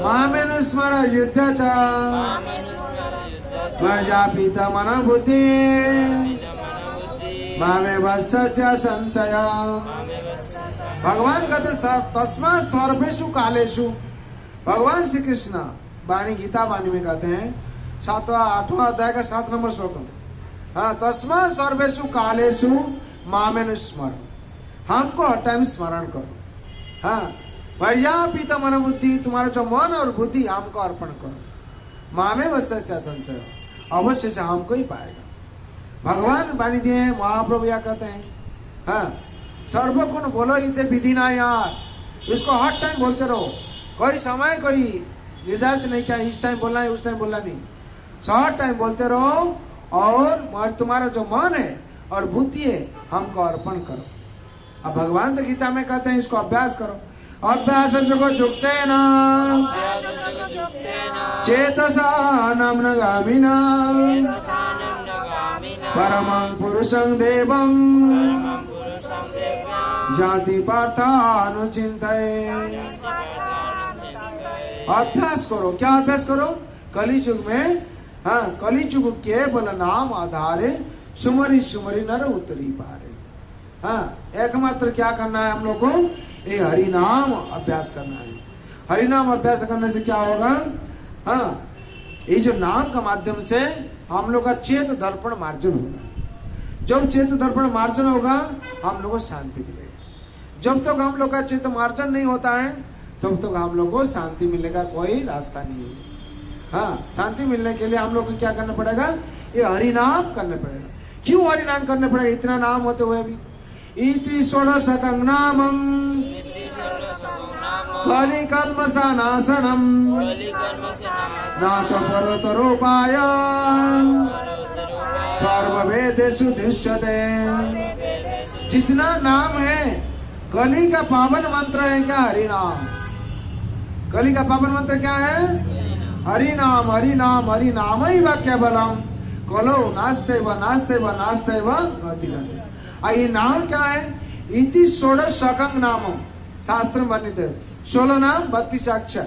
मामेनुस्मर युद्ध च मया पीता मन बुद्धि मामे वत्स्य संचय। भगवान कहते तस्मा सर्वेषु कालेषु, भगवान श्री कृष्ण वाणी गीता वाणी में कहते हैं 8वां अध्याय का 7 नंबर श्लोक में, हाँ तस्मा सर्वेषु कालेषु मामेनुस्मर, हमको हर टाइम स्मरण करो। हाँ पर्यापित मन बुद्धि, तुम्हारा जो मन और बुद्धि हमको अर्पण करो। मामे वत्स्य संचय, अवश्य से हमको ही पाएगा। भगवान वाणी दिए, महाप्रभु या कहते हैं, हाँ सर्वगुण बोलो इतने विधि ना यार, इसको हर टाइम बोलते रहो, कोई समय कोई निर्धारित नहीं क्या इस टाइम बोलना है उस टाइम बोलना नहीं, हर टाइम बोलते रहो। और तुम्हारा जो मन है और बुद्धि है हमको अर्पण करो। अब भगवान तो गीता में कहते हैं इसको अभ्यास करो। अभ्यास जो जुक्ते ना चेतसा नम्न गामिना परमं पुरुषं देवं जाति पार्थानुचिंतये। अभ्यास करो, क्या अभ्यास करो? कली युग में, हाँ, कली युग केवल नाम आधारे सुमरी सुमरी नर उतरी पारे। हाँ, एकमात्र क्या करना है हम लोग को? ये हरि नाम अभ्यास करना है। हरि नाम अभ्यास करने से क्या होगा? हाँ, ये जो नाम का माध्यम से हम लोग का चेत दर्पण मार्जन होगा। जब चेत दर्पण मार्जन होगा हम लोग को शांति मिलेगी। जब तक हम लोग का चेत मार्जन नहीं होता है तब तक हम लोग को शांति मिलने का कोई रास्ता नहीं है। हाँ, शांति मिलने के लिए हम लोग को क्या करना पड़ेगा? ये हरि नाम करना पड़ेगा। क्यों हरि नाम करना पड़ेगा? इतना नाम होते हुए भी इति षोडशकं नामं कलि कल्मषनाशनम नाथ परतरोपाय सर्ववेदेषु दृश्यते। जितना नाम है, कली का पावन मंत्र है क्या? हरि नाम। कली का पावन मंत्र क्या है? हरि नाम, हरि नाम, हरि नाम ही वाक्य बलम कलो नास्ते व नास्ते व नास्ते व गति गति। ये नाम क्या है? इति षोडशकं नामम, शास्त्र में वर्णित है 16 नाम 32 अक्षर,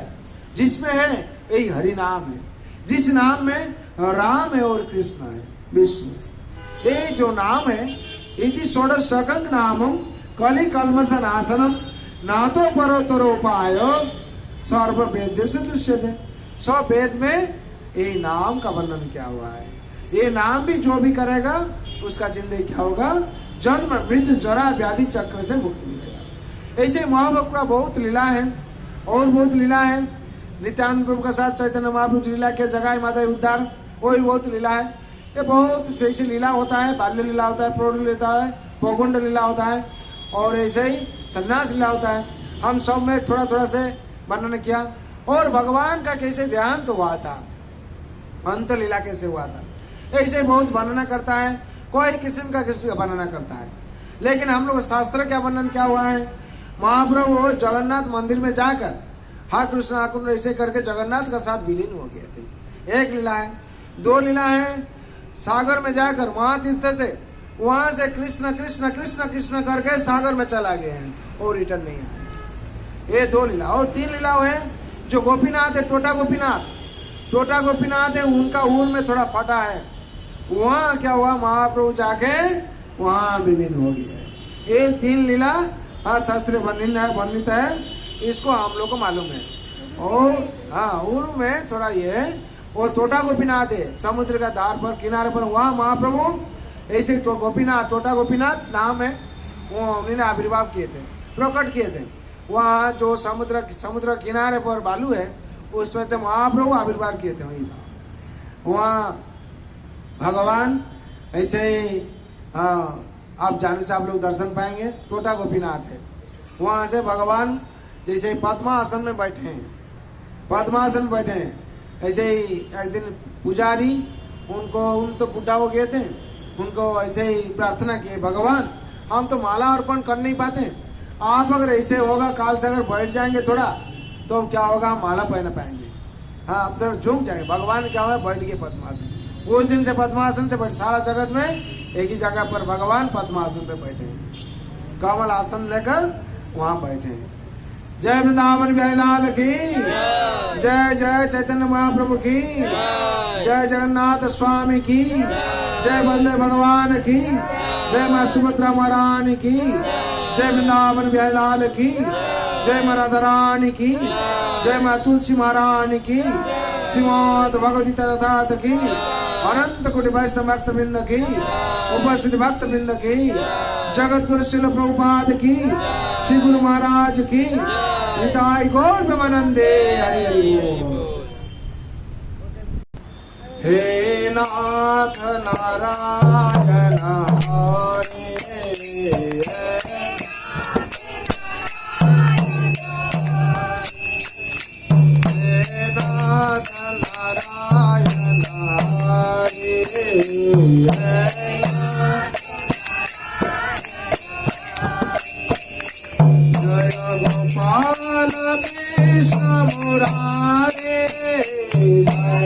जिसमें है यही हरि नाम है। जिस नाम में राम है और कृष्ण है, विष्णु। ये जो नाम है इति षोडशकं नामम कलि कल्मषनाशनम नातो परोतरोपाय सर्ववेदेषु दृश्यते। सब वेद में ये नाम का वर्णन किया हुआ है। ये नाम भी जो भी करेगा उसका जिंदगी क्या होगा? जन्म मृत्यु जरा व्याधि चक्र से मुक्ति मिलेगा। ऐसे महाप्रभु का बहुत लीला है और बहुत लीला है। नित्यानंद प्रभु का साथ चैतन्य महाप्रभु लीला के जगह माता उद्धार, वो भी बहुत लीला है। ये बहुत ऐसे लीला होता है। बाल्य लीला होता है, प्रौढ़ लीला होता है, पौगुंड लीला होता है और ऐसे ही संन्यास लीला होता है। हम सब में थोड़ा थोड़ा से वर्णन किया। और भगवान का कैसे ध्यान तो हुआ था, अंत लीला कैसे हुआ था, ऐसे बहुत वर्णना करता है। कोई किस्म का किसी का वर्णना करता है। लेकिन हम लोग शास्त्र क्या वर्णन क्या हुआ है? महाप्रभु जगन्नाथ मंदिर में जाकर हा कृष्ण हा कृष्ण ऐसे करके जगन्नाथ का साथ विलीन हो गए थे। एक लीला है। दो लीला है, सागर में जाकर महातीर्थ से वहां से कृष्ण कृष्ण कृष्ण कृष्ण करके सागर में चला गए हैं और रिटर्न नहीं आए। ये दो लीला। और तीन लीला है जो गोपीनाथ है, टोटा गोपीनाथ। टोटा गोपीनाथ है, उनका ऊर में थोड़ा फटा है। वहाँ क्या हुआ? महाप्रभु जाके वहाँ विलीन हो गया। ये तीन लीला शास्त्र वर्णित है। इसको हम लोग को मालूम है। और हाँ, ऊर में थोड़ा ये है। वो टोटा गोपीनाथ है, समुद्र का धार पर किनारे पर। वहाँ महाप्रभु ऐसे गोपीनाथ, टोटा गोपीनाथ नाम है, वो उन्होंने आविर्भाव किए थे, प्रकट किए थे। वहाँ जो समुद्र किनारे पर बालू है उसमें से महाप्रभु आविर्भाव किए थे। वहीं वहाँ भगवान ऐसे ही आप जाने से आप लोग दर्शन पाएंगे। टोटा गोपीनाथ है, वहाँ से भगवान जैसे पद्मासन में बैठे हैं, पद्मासन में बैठे हैं। ऐसे ही एक दिन पुजारी उन तो बुढ़ा हो गए थे, उनको ऐसे ही प्रार्थना किए, भगवान हम तो माला अर्पण कर नहीं पाते, आप अगर ऐसे होगा काल से अगर बैठ जाएंगे थोड़ा तो क्या होगा? हम माला पहन पाएंगे। हाँ, आप थोड़ा झूम जाएंगे। भगवान क्या हुआ? बैठ गए पद्मासन। उस दिन से पद्मासन से बैठ, सारा जगत में एक ही जगह पर भगवान पद्मासन पे बैठे हैं, कमल आसन लेकर वहाँ बैठे हैं। जय वृंदावन बिहारी लाल की जय, जय चैतन्य महाप्रभु की जय, जगन्नाथ स्वामी की जय, वंदे भगवान की जय, माँ सुभद्रा महारानी की जय, वृंदावन बिहारी लाल की जय, माँ राधा रानी की जय, माँ तुलसी महारानी की, श्रीमद् भगवती तथात की, अनंत कोटि वैष्णव भक्त वृंद की, उपस्थित भक्त वृंद की, जगत गुरु श्रील प्रभुपाद की, श्री गुरु महाराज की, निताई गौर प्रेमानंदे। हरि हरि बोल। हे नाथ नारायण हरे, नाथ नारायण हरे, जय गोपाल कृष्ण मुरारे, जय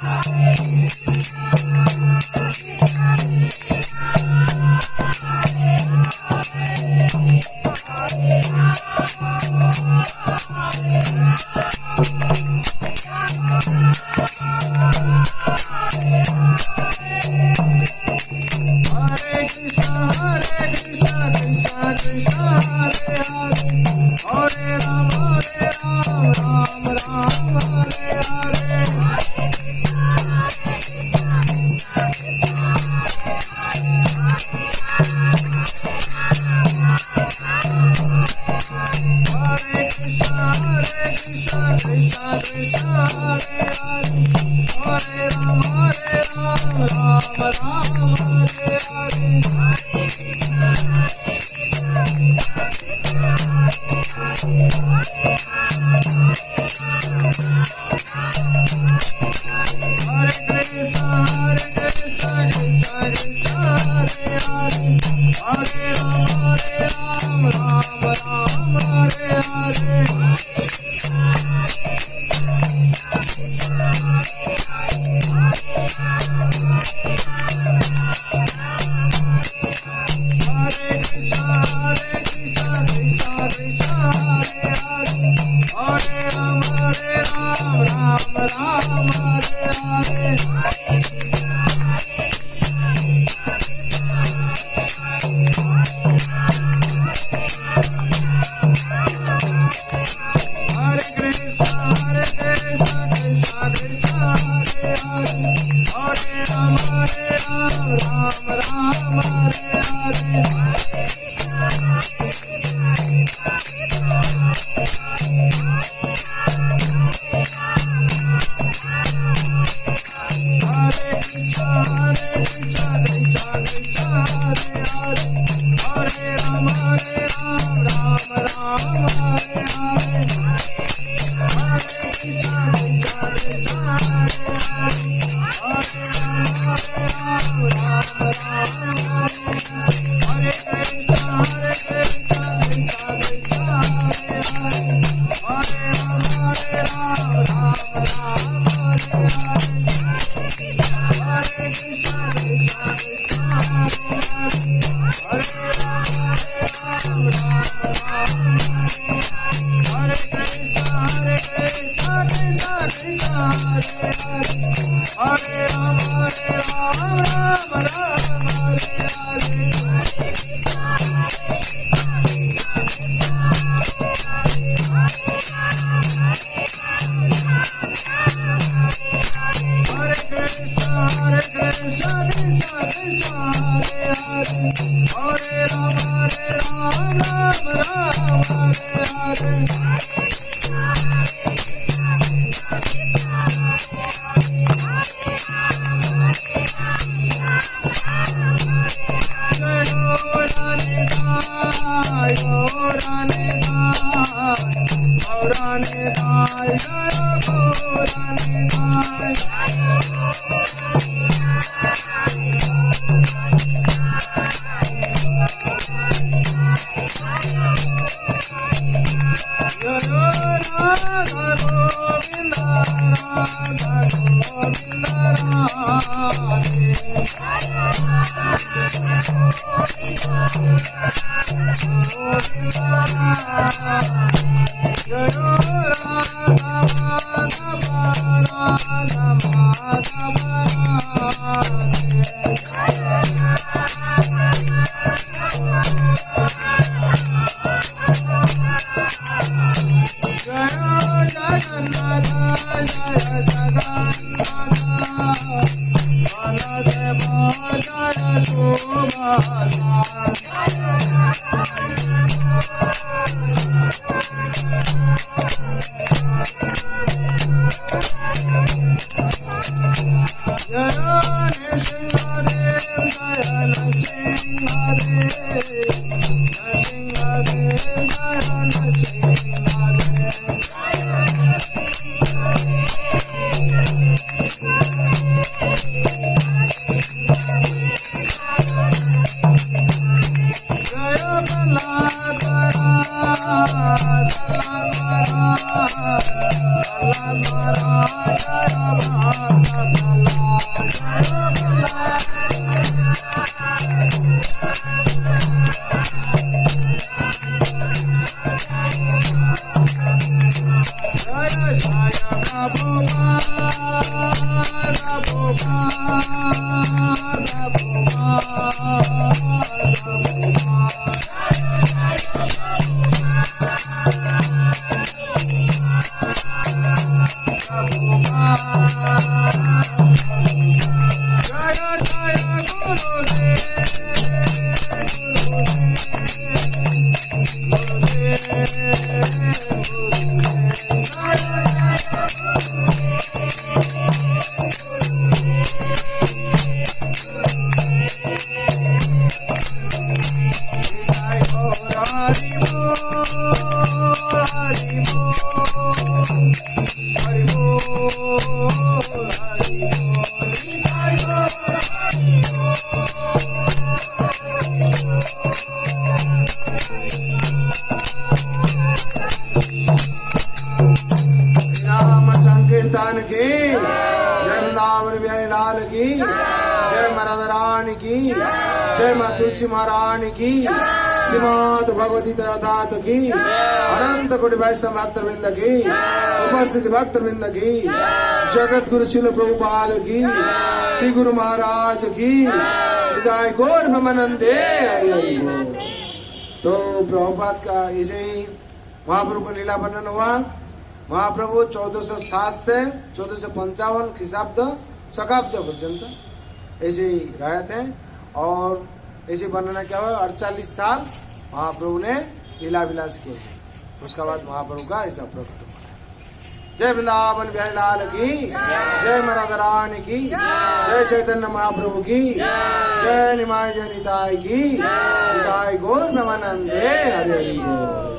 Hare Allah संकीर्तन की जय, वृंदावन बिहारी लाल की जय, राधा रानी की जय, माँ तुलसी महारानी की, श्रीमद भगवती तथात की, अनंत कोटि वैष्णव भक्त वृंद की, उपस्थित भक्त वृंद की, जगत गुरु शिल प्रभुपाद की, श्री गुरु महाराज की जय, गौर ब्रह्मानंदे हरि बोल। तो प्रभुपाद का ऐसे ही महाप्रभु का लीला वर्णन हुआ। महाप्रभु 1407 से 1455 ख्रीष्टाब्द शकाब्द पर्यंत ऐसे ही रहे थे और ऐसे वर्णना क्या हुआ, 48 साल महाप्रभु ने लीला विलास किए। उसके बाद महाप्रभु का ऐसा प्रकट हुआ। जय वृंदावन बिहारी लाल की जय, राधा रानी की जय, चैतन्य महाप्रभु की जय, निमाय जय निताय की, निताय गौर ब्रह्मानंदे हरि बोल।